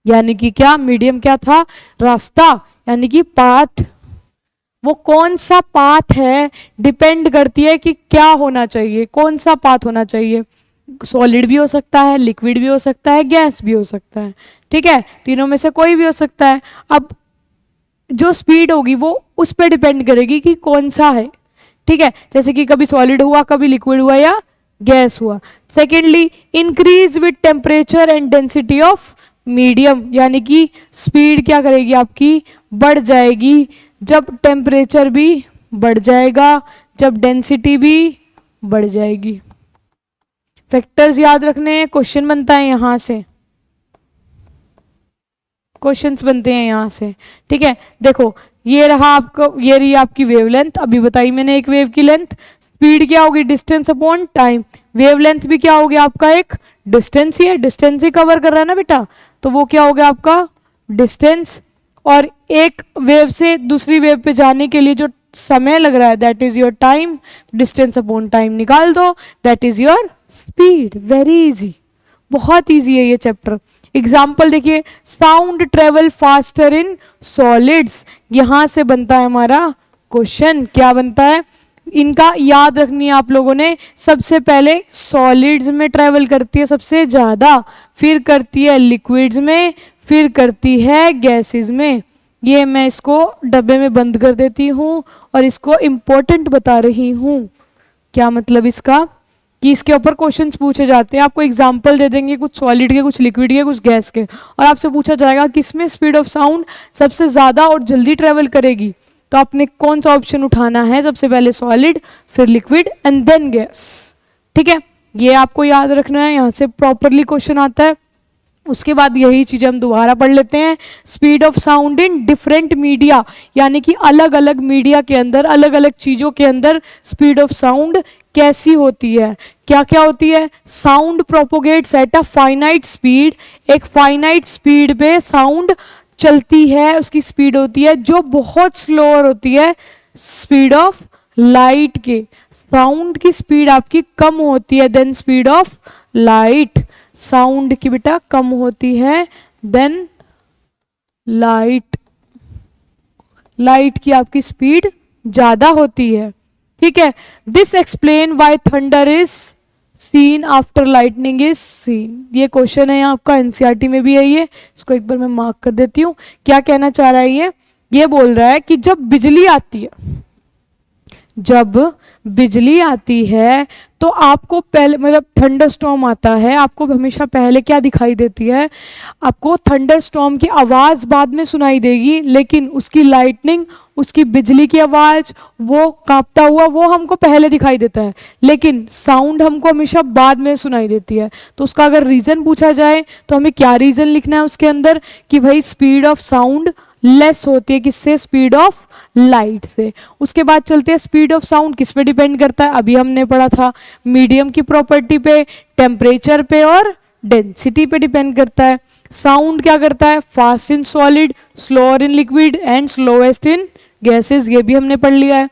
S1: यानी कि क्या, मीडियम क्या था, रास्ता, यानी कि पाथ। वो कौन सा पाथ है डिपेंड करती है कि क्या होना चाहिए, कौन सा पाथ होना चाहिए। सॉलिड भी हो सकता है, लिक्विड भी हो सकता है, गैस भी हो सकता है, ठीक है, तीनों में से कोई भी हो सकता है। अब जो स्पीड होगी वो उस पर डिपेंड करेगी कि कौन सा है, ठीक है, जैसे कि कभी सॉलिड हुआ, कभी लिक्विड हुआ या गैस हुआ। Secondly, increase with temperature and density of medium, यानी कि स्पीड क्या करेगी आपकी, बढ़ जाएगी जब टेम्परेचर भी बढ़ जाएगा, जब डेंसिटी भी बढ़ जाएगी। फैक्टर्स याद रखने हैं, क्वेश्चन बनता है यहां से, क्वेश्चंस बनते हैं यहां से, ठीक है। देखो ये रहा आपको, ये रही आपकी वेवलेंथ, अभी बताई मैंने एक वेव की लेंथ। स्पीड क्या होगी, डिस्टेंस अपॉन टाइम। वेवलेंथ भी क्या हो गया आपका, एक डिस्टेंस ही है, डिस्टेंस ही कवर कर रहा है ना बेटा, तो वो क्या हो गया आपका डिस्टेंस। और एक वेव से दूसरी वेव पे जाने के लिए जो समय लग रहा है that is your time, distance upon time निकाल दो, that is your speed. Very easy, बहुत इजी है ये चैप्टर। एग्जाम्पल देखिए, sound travel faster in solids, यहां से बनता है हमारा क्वेश्चन। क्या बनता है, इनका याद रखनी है आप लोगों ने। सबसे पहले सॉलिड्स में ट्रेवल करती है सबसे ज्यादा, फिर करती है लिक्विड्स में, फिर करती है गैसेस में। ये मैं इसको डब्बे में बंद कर देती हूँ और इसको इम्पोर्टेंट बता रही हूँ। क्या मतलब इसका, कि इसके ऊपर क्वेश्चंस पूछे जाते हैं, आपको एग्जांपल दे देंगे कुछ सॉलिड के, कुछ लिक्विड के, कुछ गैस के, और आपसे पूछा जाएगा किसमें स्पीड ऑफ साउंड सबसे ज़्यादा और जल्दी ट्रेवल करेगी, तो आपने कौन सा ऑप्शन उठाना है, सबसे पहले सॉलिड, फिर लिक्विड एंड देन गैस, ठीक है। ये आपको याद रखना है, यहाँ से प्रॉपरली क्वेश्चन आता है। उसके बाद यही चीज़ें हम दोबारा पढ़ लेते हैं। Speed of sound in different media, यानी कि अलग अलग मीडिया के अंदर, अलग अलग चीज़ों के अंदर स्पीड ऑफ साउंड कैसी होती है, क्या क्या होती है। Sound propagates at a finite speed, एक फाइनाइट स्पीड पे साउंड चलती है, उसकी स्पीड होती है जो बहुत स्लोअर होती है स्पीड ऑफ लाइट के। साउंड की स्पीड आपकी कम होती है than speed of light, sound की बेटा कम होती है देन लाइट, लाइट की आपकी स्पीड ज्यादा होती है, ठीक है। This explain why thunder is seen after lightning is seen, ये क्वेश्चन है आपका, एनसीईआरटी में भी है ये, इसको एक बार मैं मार्क कर देती हूँ। क्या कहना चाह रहा है ये बोल रहा है कि जब बिजली आती है, जब बिजली आती है तो आपको पहले, मतलब थंडर स्टॉर्म आता है, आपको हमेशा पहले क्या दिखाई देती है, आपको थंडर स्टॉर्म की आवाज़ बाद में सुनाई देगी, लेकिन उसकी लाइटनिंग, उसकी बिजली की आवाज़, वो कांपता हुआ, वो हमको पहले दिखाई देता है, लेकिन साउंड हमको हमेशा बाद में सुनाई देती है। तो उसका अगर रीज़न पूछा जाए तो हमें क्या रीज़न लिखना है उसके अंदर, कि भाई स्पीड ऑफ साउंड लेस होती है किससे, स्पीड ऑफ लाइट से। उसके बाद चलते हैं, स्पीड ऑफ साउंड किस पे डिपेंड करता है, अभी हमने पढ़ा था मीडियम की प्रॉपर्टी पे, टेम्परेचर पे और डेंसिटी पे डिपेंड करता है। साउंड क्या करता है, fast in solid, slower in liquid and slowest in gases, ये भी हमने पढ़ लिया है।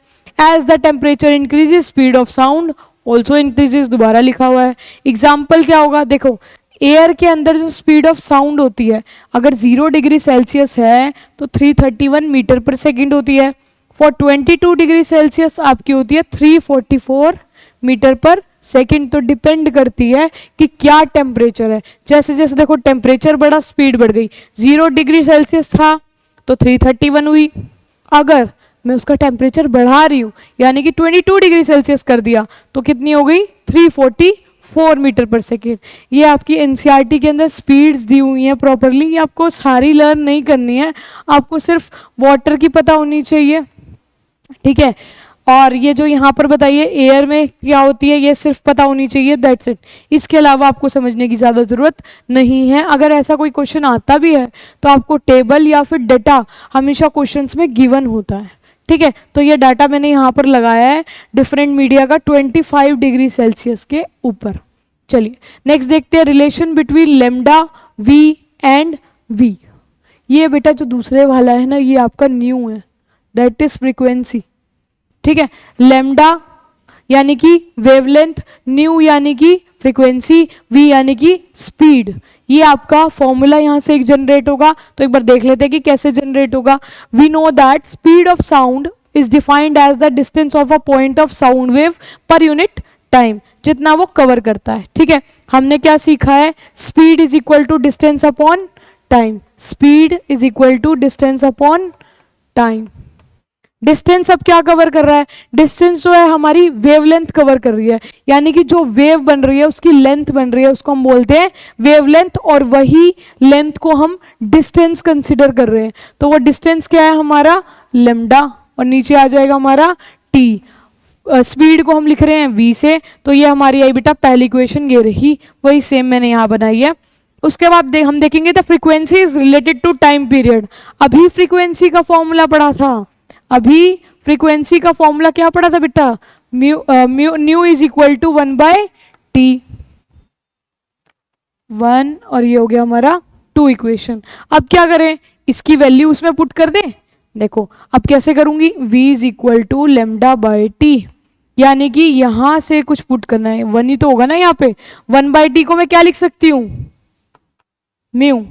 S1: As the temperature increases speed of sound also increases, दोबारा लिखा हुआ है। एग्जाम्पल क्या होगा, देखो एयर के अंदर जो स्पीड ऑफ साउंड होती है, अगर 0 डिग्री सेल्सियस है तो 331 मीटर पर सेकेंड होती है, फॉर 22 डिग्री सेल्सियस आपकी होती है 344 मीटर पर सेकेंड। तो डिपेंड करती है कि क्या टेम्परेचर है, जैसे जैसे देखो टेम्परेचर बढ़ा स्पीड बढ़ गई, 0 डिग्री सेल्सियस था तो 331 हुई, अगर मैं उसका टेम्परेचर बढ़ा रही हूँ यानी कि 22 डिग्री सेल्सियस कर दिया तो कितनी हो गई, 344 मीटर पर सेकेंड। ये आपकी एनसीईआरटी के अंदर स्पीड्स दी हुई हैं प्रॉपरली, ये आपको सारी लर्न नहीं करनी है, आपको सिर्फ वाटर की पता होनी चाहिए, ठीक है। और ये जो यहाँ पर बताइए एयर में क्या होती है ये सिर्फ पता होनी चाहिए, दैट्स इट। इसके अलावा आपको समझने की ज़्यादा ज़रूरत नहीं है। अगर ऐसा कोई क्वेश्चन आता भी है तो आपको टेबल या फिर डेटा हमेशा क्वेश्चंस में गिवन होता है, ठीक है। तो ये डाटा मैंने यहाँ पर लगाया है डिफरेंट मीडिया का 25 डिग्री सेल्सियस के ऊपर। चलिए नेक्स्ट देखते हैं, relation between lambda V and V. ये बेटा जो दूसरे वाला है ना, ये आपका न्यू है, दैट इज फ्रीक्वेंसी, ठीक है। लेमडा यानी कि वेवलेंथ, न्यू यानी कि फ्रीक्वेंसी, v यानी कि स्पीड। ये आपका फॉर्मूला यहाँ से एक जनरेट होगा, तो एक बार देख लेते हैं कि कैसे जनरेट होगा। We know that speed of sound is defined as the distance of a point of sound wave per unit time, जितना वो कवर करता है। ठीक है, हमने क्या सीखा है, speed is equal to distance upon time, speed is equal to distance upon time. Distance अब क्या कवर कर रहा है, डिस्टेंस जो है हमारी वेवलेंथ कवर कर रही है, यानी कि जो वेव बन रही है उसकी लेंथ बन रही है, उसको हम बोलते हैं वेवलेंथ, और वही लेंथ को हम डिस्टेंस कंसिडर कर रहे हैं। तो वो डिस्टेंस क्या है हमारा लेमडा, और नीचे आ जाएगा हमारा टी। स्पीड को हम लिख रहे हैं v से, तो ये हमारी आई बेटा पहली इक्वेशन ये रही, वही सेम मैंने यहाँ बनाई है। उसके बाद हम देखेंगे the frequency is related to time period. अभी फ्रीक्वेंसी का फॉर्मूला पढ़ा था, अभी फ्रीक्वेंसी का फॉर्मूला क्या पढ़ा था बेटा, new is equal to 1/t, 1, और ये हो गया हमारा 2 इक्वेशन। अब क्या करें, इसकी वैल्यू उसमें पुट कर दें। देखो अब कैसे करूंगी, v is equal to lambda by T, यानी कि यहां से कुछ पुट करना है, 1 ही तो होगा ना यहाँ पे। 1/t को मैं क्या लिख सकती हूँ, म्यू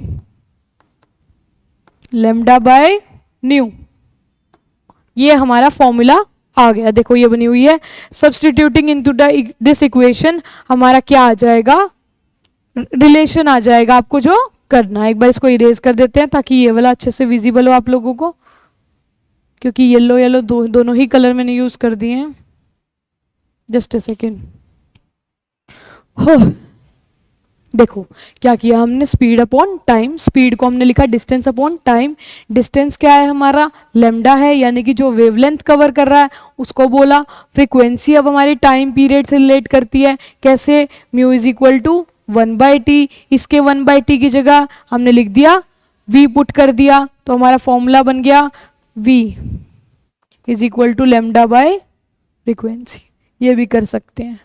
S1: लेमडा बाय न्यू। ये हमारा फॉर्मूला आ गया, देखो ये बनी हुई है। सब्सटीट्यूटिंग इनटू दिस इक्वेशन हमारा क्या आ जाएगा, रिलेशन आ जाएगा आपको जो करना है। एक बार इसको इरेज कर देते हैं ताकि ये वाला अच्छे से विजिबल हो आप लोगों को, क्योंकि येलो येलो दोनों ही कलर मैंने यूज कर दिए हैं। Just a second. हो देखो क्या किया हमने, स्पीड अपॉन टाइम, स्पीड को हमने लिखा डिस्टेंस अपॉन टाइम। डिस्टेंस क्या है हमारा लेमडा है, यानी कि जो वेवलेंथ कवर कर रहा है उसको बोला। फ्रीक्वेंसी अब हमारी टाइम पीरियड से रिलेट करती है, कैसे, mu is equal to 1/t। इसके 1/t की जगह हमने लिख दिया v पुट कर दिया, तो हमारा फॉर्मूला बन गया v is equal to lambda by frequency. ये भी कर सकते हैं,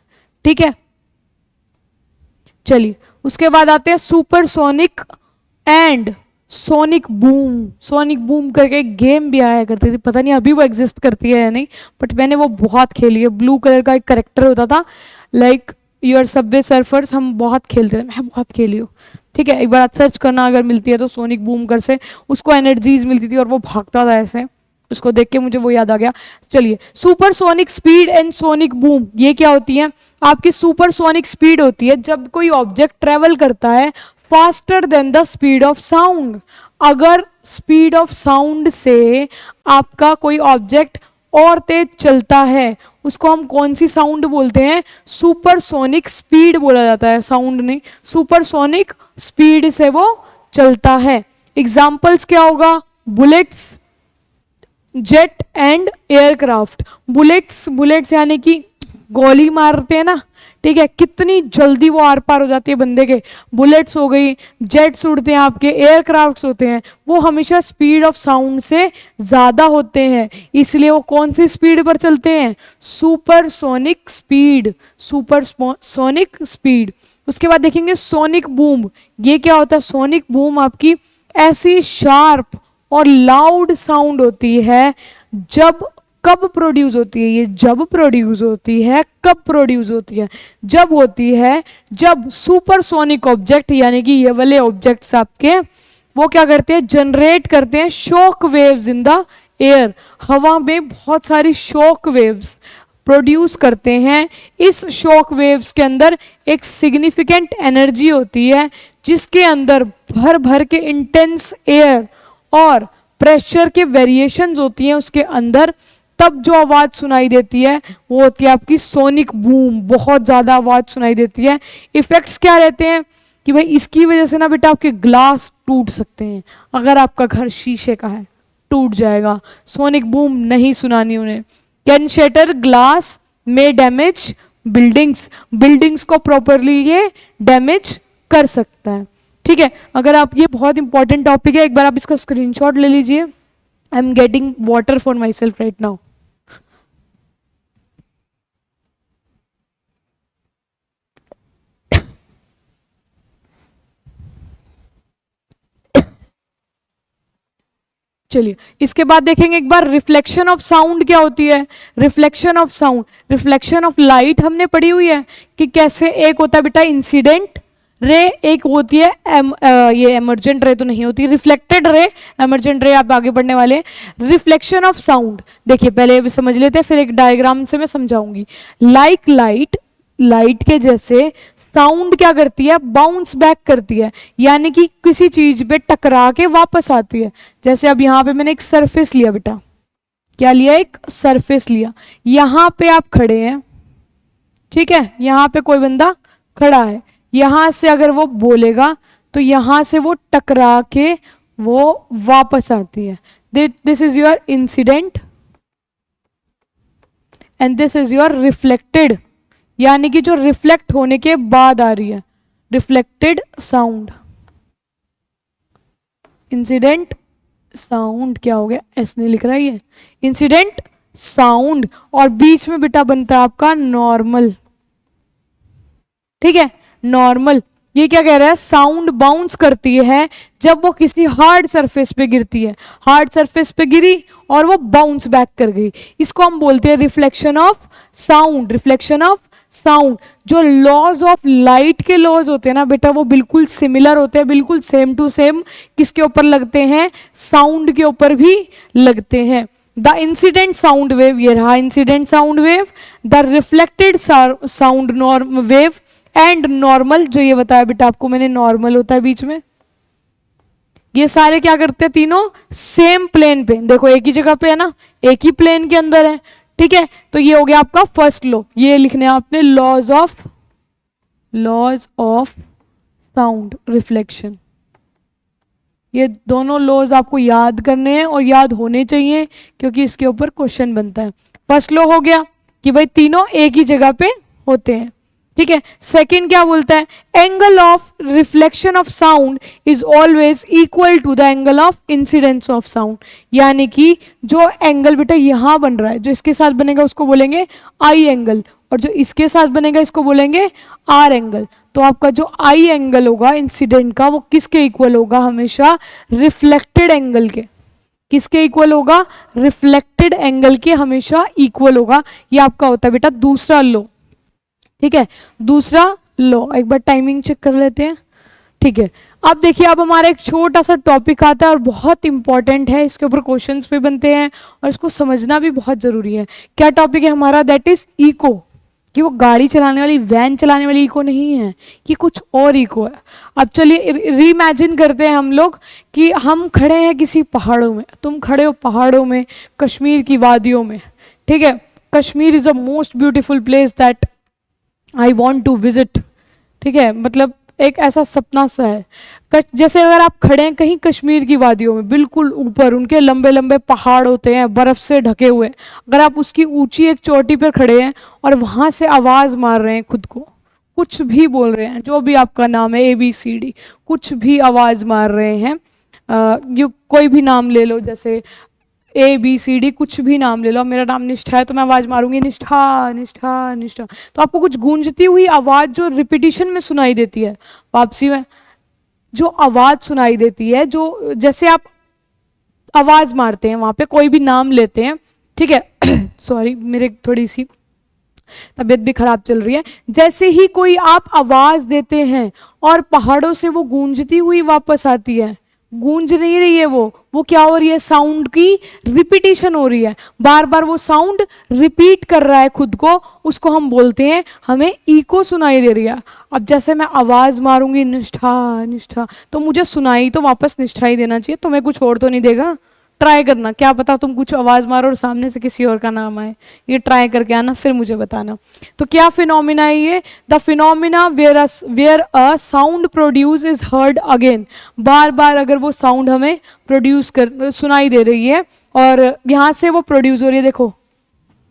S1: ठीक है। चलिए उसके बाद आते हैं supersonic and sonic boom. Sonic boom करके एक गेम भी आया करती थी, पता नहीं अभी वो एग्जिस्ट करती है या नहीं, बट मैंने वो बहुत खेली है। ब्लू कलर का एक करेक्टर होता था, लाइक योर सबवे सर्फर्स, हम बहुत खेलते थे, मैं बहुत खेली हूँ। ठीक है, एक बार सर्च करना अगर मिलती है तो, सोनिक बूम कर से उसको एनर्जीज मिलती थी और वो भागता था ऐसे, उसको देख के मुझे वो याद आ गया। चलिए supersonic speed and sonic boom, ये क्या होती है, आपकी सुपरसोनिक स्पीड होती है जब कोई ऑब्जेक्ट ट्रेवल करता है faster than the speed of sound. अगर स्पीड ऑफ साउंड से आपका कोई ऑब्जेक्ट और तेज चलता है, उसको हम कौन सी साउंड बोलते हैं, सुपरसोनिक स्पीड बोला जाता है, साउंड नहीं, सुपरसोनिक स्पीड से वो चलता है। एग्जाम्पल्स क्या होगा, bullets, jet and aircraft. Bullets यानी कि गोली मारते हैं ना, ठीक है, कितनी जल्दी वो आर पार हो जाती है बंदे के, बुलेट्स हो गई। जेट्स उड़ते हैं आपके, एयरक्राफ्ट्स होते हैं, वो हमेशा स्पीड ऑफ साउंड से ज्यादा होते हैं, इसलिए वो कौन सी स्पीड पर चलते हैं, सुपरसोनिक स्पीड, सुपरसोनिक स्पीड। उसके बाद देखेंगे सोनिक बूम। ये क्या होता है, सोनिक बूम आपकी ऐसी शार्प और लाउड साउंड होती है, जब कब प्रोड्यूस होती है, ये जब प्रोड्यूस होती है, कब प्रोड्यूस होती है, जब होती है जब सुपरसोनिक ऑब्जेक्ट, यानी कि ये वाले ऑब्जेक्ट्स आपके वो क्या करते हैं, जनरेट करते हैं shock waves in the air. हवा में बहुत सारी शॉक वेव्स प्रोड्यूस करते हैं। इस शॉक वेव्स के अंदर एक सिग्निफिकेंट एनर्जी होती है, जिसके अंदर भर भर के इंटेंस एयर और प्रेशर के वेरिएशंस होती हैं उसके अंदर, तब जो आवाज सुनाई देती है वो होती है आपकी सोनिक बूम, बहुत ज्यादा आवाज सुनाई देती है। इफेक्ट्स क्या रहते हैं कि भाई इसकी वजह से ना बेटा आपके ग्लास टूट सकते हैं, अगर आपका घर शीशे का है टूट जाएगा, सोनिक बूम नहीं सुनानी उन्हें। कैन शेटर ग्लास, में डैमेज बिल्डिंग्स, बिल्डिंग्स को प्रॉपरली ये डैमेज कर सकता है, ठीक है। अगर आप, ये बहुत इंपॉर्टेंट टॉपिक है, एक बार आप इसका स्क्रीनशॉट ले लीजिए। I am getting water for my self right now. चलिए इसके बाद देखेंगे एक बार रिफ्लेक्शन ऑफ साउंड क्या होती है। Reflection of sound, reflection of light हमने पढ़ी हुई है कि कैसे एक होता है बेटा इंसिडेंट रे, एक होती है ये एमर्जेंट रे तो नहीं होती, रिफ्लेक्टेड रे, एमर्जेंट रे आप आगे बढ़ने वाले। रिफ्लेक्शन ऑफ साउंड देखिए पहले समझ लेते हैं, फिर एक डायग्राम से मैं समझाऊंगी। लाइक लाइट, लाइट के जैसे साउंड क्या करती है, बाउंस बैक करती है, यानी कि किसी चीज पे टकरा के वापस आती है। जैसे अब यहाँ पे मैंने एक सरफेस लिया बेटा, क्या लिया, एक सरफेस लिया, यहाँ पे आप खड़े हैं, ठीक है, यहाँ पे कोई बंदा खड़ा है, यहां से अगर वो बोलेगा तो यहां से वो टकरा के वो वापस आती है। This is your incident and this is your reflected, यानी कि जो रिफ्लेक्ट होने के बाद आ रही है, रिफ्लेक्टेड साउंड। इंसिडेंट साउंड क्या हो गया, एस ने लिख रहा है ये इंसिडेंट साउंड, और बीच में बेटा बनता है आपका नॉर्मल, ठीक है, नॉर्मल। ये क्या कह रहा है, साउंड बाउंस करती है जब वो किसी हार्ड सरफेस पे गिरती है, हार्ड सरफेस पे गिरी और वो बाउंस बैक कर गई, इसको हम बोलते हैं reflection of sound. Reflection of sound, जो लॉज ऑफ लाइट के लॉज होते हैं ना बेटा, वो बिल्कुल सिमिलर होते हैं, बिल्कुल सेम टू सेम किसके ऊपर लगते हैं, साउंड के ऊपर भी लगते हैं। द इंसिडेंट साउंड वेव, ये रहा incident sound wave, the reflected sound wave and normal, जो ये बताया बेटा आपको मैंने, नॉर्मल होता है बीच में। ये सारे क्या करते हैं, तीनों सेम प्लेन पे, देखो एक ही जगह पे है ना, एक ही प्लेन के अंदर है, ठीक है। तो ये हो गया आपका फर्स्ट लॉ, ये लिखने आपने लॉज ऑफ साउंड रिफ्लेक्शन। ये दोनों लॉज आपको याद करने हैं और याद होने चाहिए क्योंकि इसके ऊपर क्वेश्चन बनता है। फर्स्ट लॉ हो गया कि भाई तीनों एक ही जगह पे होते हैं, ठीक है। सेकंड क्या बोलता है, angle of reflection of sound is always equal to the angle of incidence of sound, यानी कि जो एंगल बेटा यहां बन रहा है, जो इसके साथ बनेगा उसको बोलेंगे आई एंगल, और जो इसके साथ बनेगा इसको बोलेंगे आर एंगल। तो आपका जो आई एंगल होगा इंसिडेंट का, वो किसके इक्वल होगा, हमेशा रिफ्लेक्टेड एंगल के। किसके इक्वल होगा, रिफ्लेक्टेड एंगल के हमेशा इक्वल होगा। ये आपका होता है बेटा दूसरा लॉ, ठीक है, दूसरा लॉ। एक बार टाइमिंग चेक कर लेते हैं, ठीक है। अब देखिए, अब हमारा एक छोटा सा टॉपिक आता है और बहुत इंपॉर्टेंट है, इसके ऊपर क्वेश्चंस भी बनते हैं और इसको समझना भी बहुत जरूरी है। क्या टॉपिक है हमारा, दैट इज इको, कि वो गाड़ी चलाने वाली, वैन चलाने वाली इको नहीं है, कि कुछ और इको है। अब चलिए रीइमेजिन करते हैं हम लोग कि हम खड़े हैं किसी पहाड़ों में, तुम खड़े हो पहाड़ों में, कश्मीर की वादियों में, ठीक है। Kashmir is a most beautiful place that I want to visit, ठीक है, मतलब एक ऐसा सपना सा है। जैसे अगर आप खड़े हैं कहीं कश्मीर की वादियों में, बिल्कुल ऊपर उनके लंबे लंबे पहाड़ होते हैं बर्फ से ढके हुए, अगर आप उसकी ऊंची एक चोटी पर खड़े हैं और वहां से आवाज मार रहे हैं खुद को, कुछ भी बोल रहे हैं, जो भी आपका नाम है ABCD, कुछ भी आवाज मार रहे हैं, कोई भी नाम ले लो, जैसे ABCD कुछ भी नाम ले लो, मेरा नाम निष्ठा है तो मैं आवाज मारूंगी निष्ठा निष्ठा निष्ठा, तो आपको कुछ गूंजती हुई आवाज जो रिपीटिशन में सुनाई देती है, वापसी में जो आवाज सुनाई देती है, जो जैसे आप आवाज मारते हैं वहां पे, कोई भी नाम लेते हैं, ठीक है सॉरी मेरे थोड़ी सी तबीयत भी खराब चल रही है। जैसे ही कोई आप आवाज देते हैं और पहाड़ों से वो गूंजती हुई वापस आती है, गूंज नहीं रही है वो क्या हो रही है, साउंड की रिपीटिशन हो रही है, बार बार वो साउंड रिपीट कर रहा है खुद को, उसको हम बोलते हैं, हमें इको सुनाई दे रही है। अब जैसे मैं आवाज मारूंगी निष्ठा निष्ठा, तो मुझे सुनाई तो वापस निष्ठा ही देना चाहिए, तुम्हें कुछ और तो नहीं देगा। ट्राई करना, क्या पता तुम कुछ आवाज मारो और सामने से किसी और का नाम आए, ये ट्राई करके आना फिर मुझे बताना। तो क्या फिनोमिना है ये, the phenomena where a sound produce is heard again, बार बार अगर वो साउंड हमें प्रोड्यूस कर सुनाई दे रही है और यहाँ से वो प्रोड्यूस हो रही है, देखो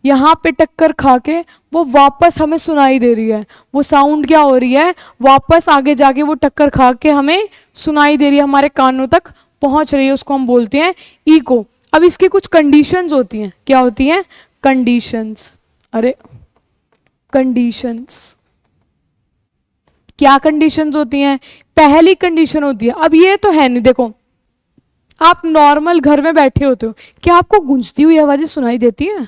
S1: यहाँ पे टक्कर खा के वो वापस हमें सुनाई दे रही है, वो साउंड क्या हो रही है, वापस आगे जाके वो टक्कर खा के हमें सुनाई दे रही है, हमारे कानों तक पहुंच रही है, उसको हम बोलते हैं इको। अब इसकी कुछ कंडीशंस होती हैं, क्या होती हैं, कंडीशंस, अरे कंडीशंस, क्या कंडीशंस होती हैं, पहली कंडीशन होती है, अब ये तो है नहीं, देखो आप नॉर्मल घर में बैठे होते हो, क्या आपको गूंजती हुई आवाजें सुनाई देती हैं?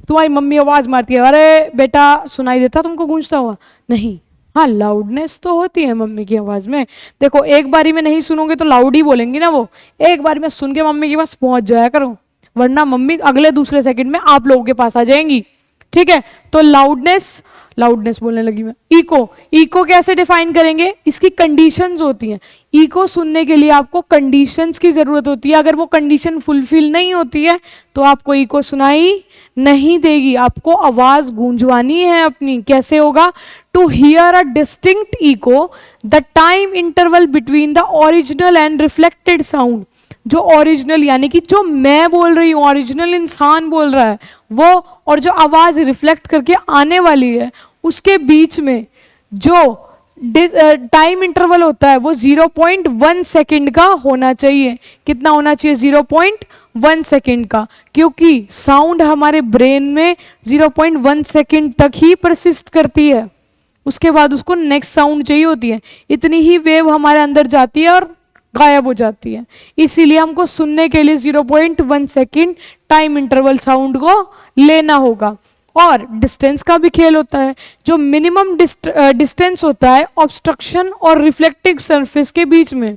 S1: तुम्हारी मम्मी आवाज मारती है, अरे बेटा सुनाई देता तुमको गूंजता हुआ? नहीं। हाँ, लाउडनेस तो होती है मम्मी की आवाज में। देखो, एक बारी में नहीं सुनोगे तो लाउड ही बोलेंगी ना वो, एक बारी में सुन के मम्मी के पास पहुंच जाया करो, वरना मम्मी अगले दूसरे सेकंड में आप लोगों के पास आ जाएंगी। ठीक है, तो लाउडनेस, लाउडनेस बोलने लगी मैं। इको, इको कैसे डिफाइन करेंगे? इसकी कंडीशंस होती हैं। इको सुनने के लिए आपको कंडीशंस की जरूरत होती है, अगर वो कंडीशन फुलफिल नहीं होती है तो आपको इको सुनाई नहीं देगी। आपको आवाज गूंजवानी है अपनी। कैसे होगा? To hear a distinct echo, the time interval between the original and reflected sound. जो ओरिजिनल यानी कि जो मैं बोल रही हूँ, ओरिजिनल इंसान बोल रहा है वो, और जो आवाज रिफ्लेक्ट करके आने वाली है उसके बीच में जो टाइम इंटरवल होता है वो 0.1 सेकेंड का होना चाहिए। कितना होना चाहिए? 0.1 सेकेंड का, क्योंकि साउंड हमारे ब्रेन में 0.1 सेकेंड तक ही परसिस्ट करती है, उसके बाद उसको नेक्स्ट साउंड चाहिए होती है। इतनी ही वेव हमारे अंदर जाती है और गायब हो जाती है। इसीलिए हमको सुनने के लिए 0.1 सेकेंड टाइम इंटरवल साउंड को लेना होगा। और डिस्टेंस का भी खेल होता है। जो मिनिमम डिस्टेंस होता है ऑब्स्ट्रक्शन और रिफ्लेक्टिव सरफेस के बीच में।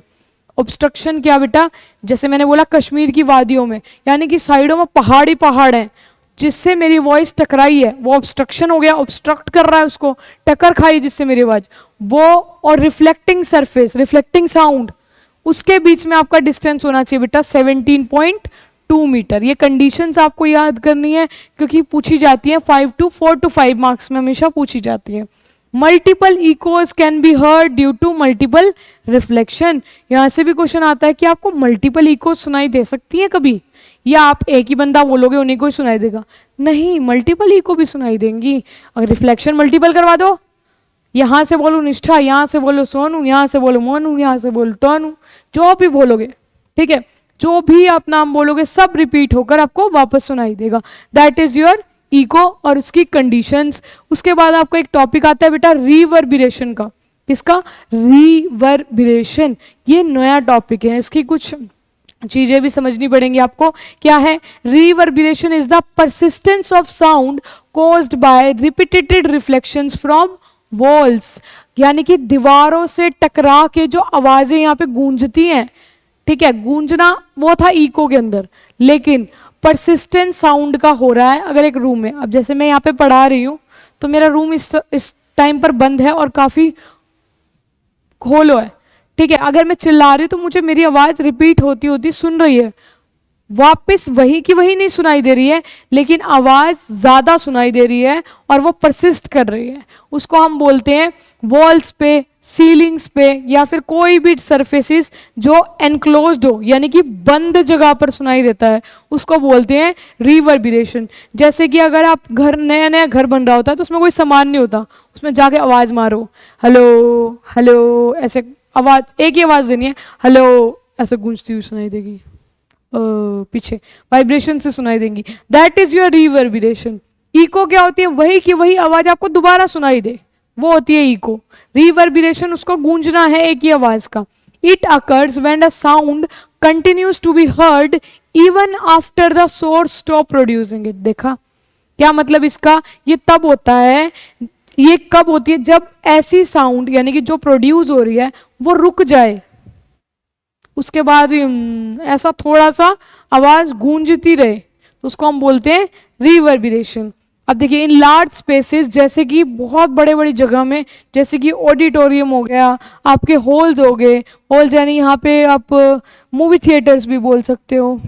S1: ऑब्स्ट्रक्शन क्या बेटा? जैसे मैंने बोला कश्मीर की वादियों में, यानी कि साइडों में पहाड़ ही पहाड़ हैं, जिससे मेरी वॉइस टकराई है वो ऑब्स्ट्रक्शन हो गया, ऑब्स्ट्रक्ट कर रहा है, उसको टक्कर खाई जिससे मेरी आवाज वो। और रिफ्लेक्टिंग सरफेस, रिफ्लेक्टिंग साउंड, उसके बीच में आपका डिस्टेंस होना चाहिए बेटा 17.2 मीटर। ये कंडीशंस आपको याद करनी है क्योंकि पूछी जाती है 4 to 5 मार्क्स में हमेशा पूछी जाती है। Multiple echoes can be heard due to multiple reflection. यहां से भी क्वेश्चन आता है कि आपको मल्टीपल इकोज सुनाई दे सकती है कभी, या आप एक ही बंदा बोलोगे उन्हीं को ही सुनाई देगा? नहीं, मल्टीपल इको भी सुनाई देंगी। अगर रिफ्लेक्शन मल्टीपल करवा दो, यहाँ से बोलो निष्ठा, यहाँ से बोलो सोनू, यहाँ से बोलो मोनू, यहाँ से बोलो टोनू, जो भी बोलोगे, ठीक है, जो भी आप नाम बोलोगे सब रिपीट होकर आपको वापस सुनाई देगा। दैट इज योर इको और उसकी कंडीशंस। उसके बाद आपको एक टॉपिक आता है बेटा रिवर्बिरेशन का। किसका? रिवर्बिरेशन। ये नया टॉपिक है, इसकी कुछ चीजें भी समझनी पड़ेंगी आपको। क्या है? Reverberation is the persistence of sound caused by repeated reflections from walls. यानी कि दीवारों से टकरा के जो आवाजें यहाँ पे गूंजती हैं, ठीक है, गूंजना वो था इको के अंदर, लेकिन परसिस्टेंट साउंड का हो रहा है अगर एक रूम में। अब जैसे मैं यहाँ पे पढ़ा रही हूँ तो मेरा रूम इस टाइम पर बंद है और काफी खोलो है, ठीक है, अगर मैं चिल्ला रही हूँ तो मुझे मेरी आवाज रिपीट होती होती सुन रही है, वापस वही की वही नहीं सुनाई दे रही है, लेकिन आवाज ज्यादा सुनाई दे रही है और वो परसिस्ट कर रही है। उसको हम बोलते हैं वॉल्स पे, सीलिंग्स पे, या फिर कोई भी सरफेसेस जो एनक्लोज्ड हो यानी कि बंद जगह पर सुनाई देता है, उसको बोलते हैं रिवर्बिरेशन। जैसे कि अगर आप घर, नया नया घर बन रहा होता है तो उसमें कोई सामान नहीं होता, उसमें जाके आवाज मारो, हेलो हेलो, ऐसे आवाज, एक ही आवाज देनी है, हेलो, ऐसे गूंजती हुई सुनाई देगी, पीछे वाइब्रेशन से सुनाई देंगी। That is your reverberation. Echo क्या होती है? वही की वही आवाज आपको दोबारा सुनाई दे, वो होती है इको। रिवर्बिरेशन उसको गूंजना है एक ही आवाज का। It occurs when a sound continues to be heard even after the source stop producing it. देखा क्या मतलब इसका? ये तब होता है, ये कब होती है? जब ऐसी साउंड यानी कि जो प्रोड्यूस हो रही है वो रुक जाए, उसके बाद भी ऐसा थोड़ा सा आवाज गूंजती रहे, तो उसको हम बोलते हैं रिवर्बिरेशन। अब देखिए इन लार्ज स्पेसेस, जैसे कि बहुत बड़े बड़ी जगह में, जैसे कि ऑडिटोरियम हो गया, आपके हॉल्स हो गए, हॉल्स यानी यहाँ पे आप मूवी थिएटर्स भी बोल सकते हो,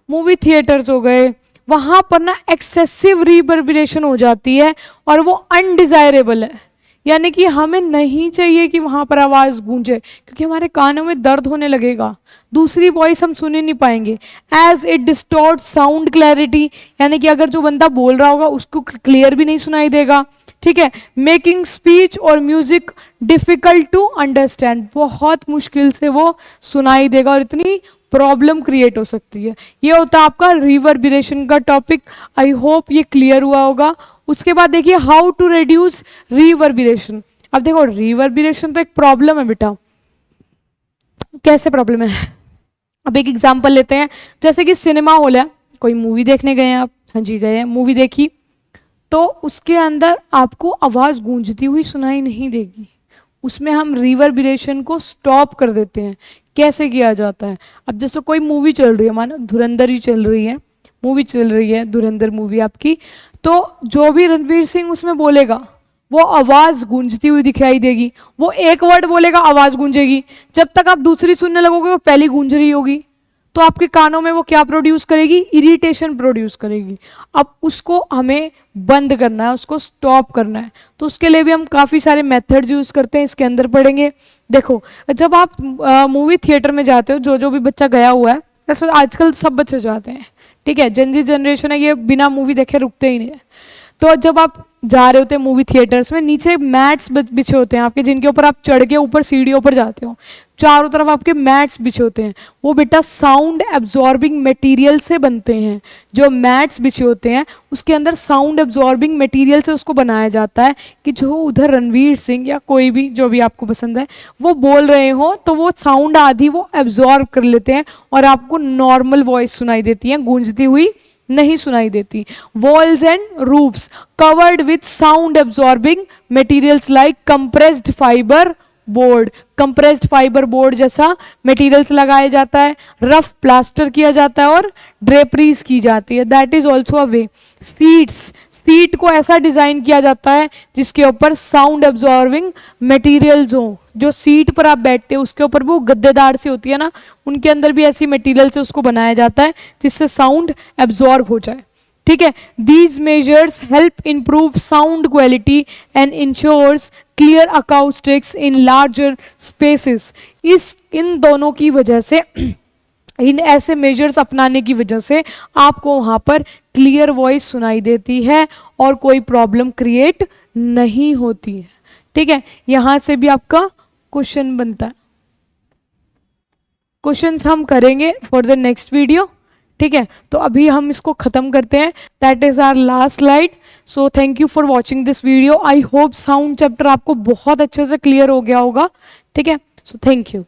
S1: मूवी थिएटर्स हो गए, वहां पर ना एक्सेसिव रिवर्बिरेशन हो जाती है और वो अनडिजायरेबल है, यानी कि हमें नहीं चाहिए कि वहां पर आवाज गूंजे, क्योंकि हमारे कानों में दर्द होने लगेगा, दूसरी वॉइस हम सुन ही नहीं पाएंगे। As it distort sound clarity, यानी कि अगर जो बंदा बोल रहा होगा उसको क्लियर भी नहीं सुनाई देगा, ठीक है, मेकिंग स्पीच और म्यूजिक डिफिकल्ट टू अंडरस्टैंड, बहुत मुश्किल से वो सुनाई देगा और इतनी प्रॉब्लम क्रिएट हो सकती है। ये होता है आपका रिवर्बिरेशन का टॉपिक। आई होप ये क्लियर हुआ होगा। उसके बाद देखिए हाउ टू रिड्यूस रिवर्बिरेशन। अब देखो रिवर्बिरेशन तो एक प्रॉब्लम है बेटा, कैसे प्रॉब्लम है, अब एक एग्जांपल लेते हैं, जैसे कि सिनेमा हॉल है, कोई मूवी देखने गए हैं आप, हाँ जी गए हैं, मूवी देखी, तो उसके अंदर आपको आवाज़ गूंजती हुई सुनाई नहीं देगी, उसमें हम रिवर्बरेशन को स्टॉप कर देते हैं। कैसे किया जाता है, अब जैसे कोई मूवी चल रही है, मानो धुरंधर ही चल रही है, मूवी चल रही है धुरंधर मूवी आपकी, तो जो भी रणवीर सिंह उसमें बोलेगा वो आवाज़ गूंजती हुई दिखाई देगी, वो एक वर्ड बोलेगा आवाज़ गूंजेगी, जब तक आप दूसरी सुनने लगोगे वो पहली गूंज रही होगी, तो आपके कानों में वो क्या प्रोड्यूस करेगी, इरिटेशन प्रोड्यूस करेगी। अब उसको हमें बंद करना है, उसको स्टॉप करना है, तो उसके लिए भी हम काफ़ी सारे मेथड्स यूज़ करते हैं, इसके अंदर पढ़ेंगे। देखो जब आप मूवी थिएटर में जाते हो, जो भी बच्चा गया हुआ है, वैसे आजकल सब बच्चे जाते हैं, ठीक है, जनजी जनरेशन है, ये बिना मूवी देखे रुकते ही नहीं है। तो जब आप जा रहे होते हैं मूवी थिएटर्स में, नीचे मैट्स बिछे होते हैं आपके, जिनके ऊपर आप चढ़ के ऊपर सीढ़ियों पर जाते हो, चारों तरफ आपके मैट्स बिछे होते हैं, वो बेटा साउंड एब्जॉर्बिंग मटेरियल से बनते हैं। जो मैट्स बिछे होते हैं उसके अंदर साउंड एब्जॉर्बिंग मटेरियल से उसको बनाया जाता है कि जो उधर रणवीर सिंह या कोई भी जो भी आपको पसंद है वो बोल रहे हो, तो वो साउंड आधी वो एब्जॉर्ब कर लेते हैं और आपको नॉर्मल वॉइस सुनाई देती है, गूंजती हुई नहीं सुनाई देती। Walls and roofs covered with sound absorbing materials like compressed fibre board, compressed fibre board जैसा मटेरियल्स लगाया जाता है, रफ प्लास्टर किया जाता है और ड्रेपरीज की जाती है, that is also a way. Seat को ऐसा डिजाइन किया जाता है जिसके ऊपर साउंड एब्जॉर्बिंग मटेरियल्स हो, जो सीट पर आप बैठते हो उसके ऊपर वो गद्देदार सी होती है ना, उनके अंदर भी ऐसी मटेरियल से उसको बनाया जाता है जिससे साउंड एब्जॉर्ब हो जाए, ठीक है। These measures help improve sound quality and ensures clear acoustics in larger spaces. इन दोनों की वजह से, इन ऐसे मेजर्स अपनाने की वजह से आपको वहाँ पर क्लियर वॉइस सुनाई देती है और कोई प्रॉब्लम क्रिएट नहीं होती है, ठीक है। यहाँ से भी आपका क्वेश्चन बनता है, क्वेश्चंस हम करेंगे फॉर द नेक्स्ट वीडियो, ठीक है। तो अभी हम इसको ख़त्म करते हैं, that is our last slide. So thank you for watching this video, I hope sound chapter आपको बहुत अच्छे से क्लियर हो गया होगा, ठीक है। सो थैंक यू।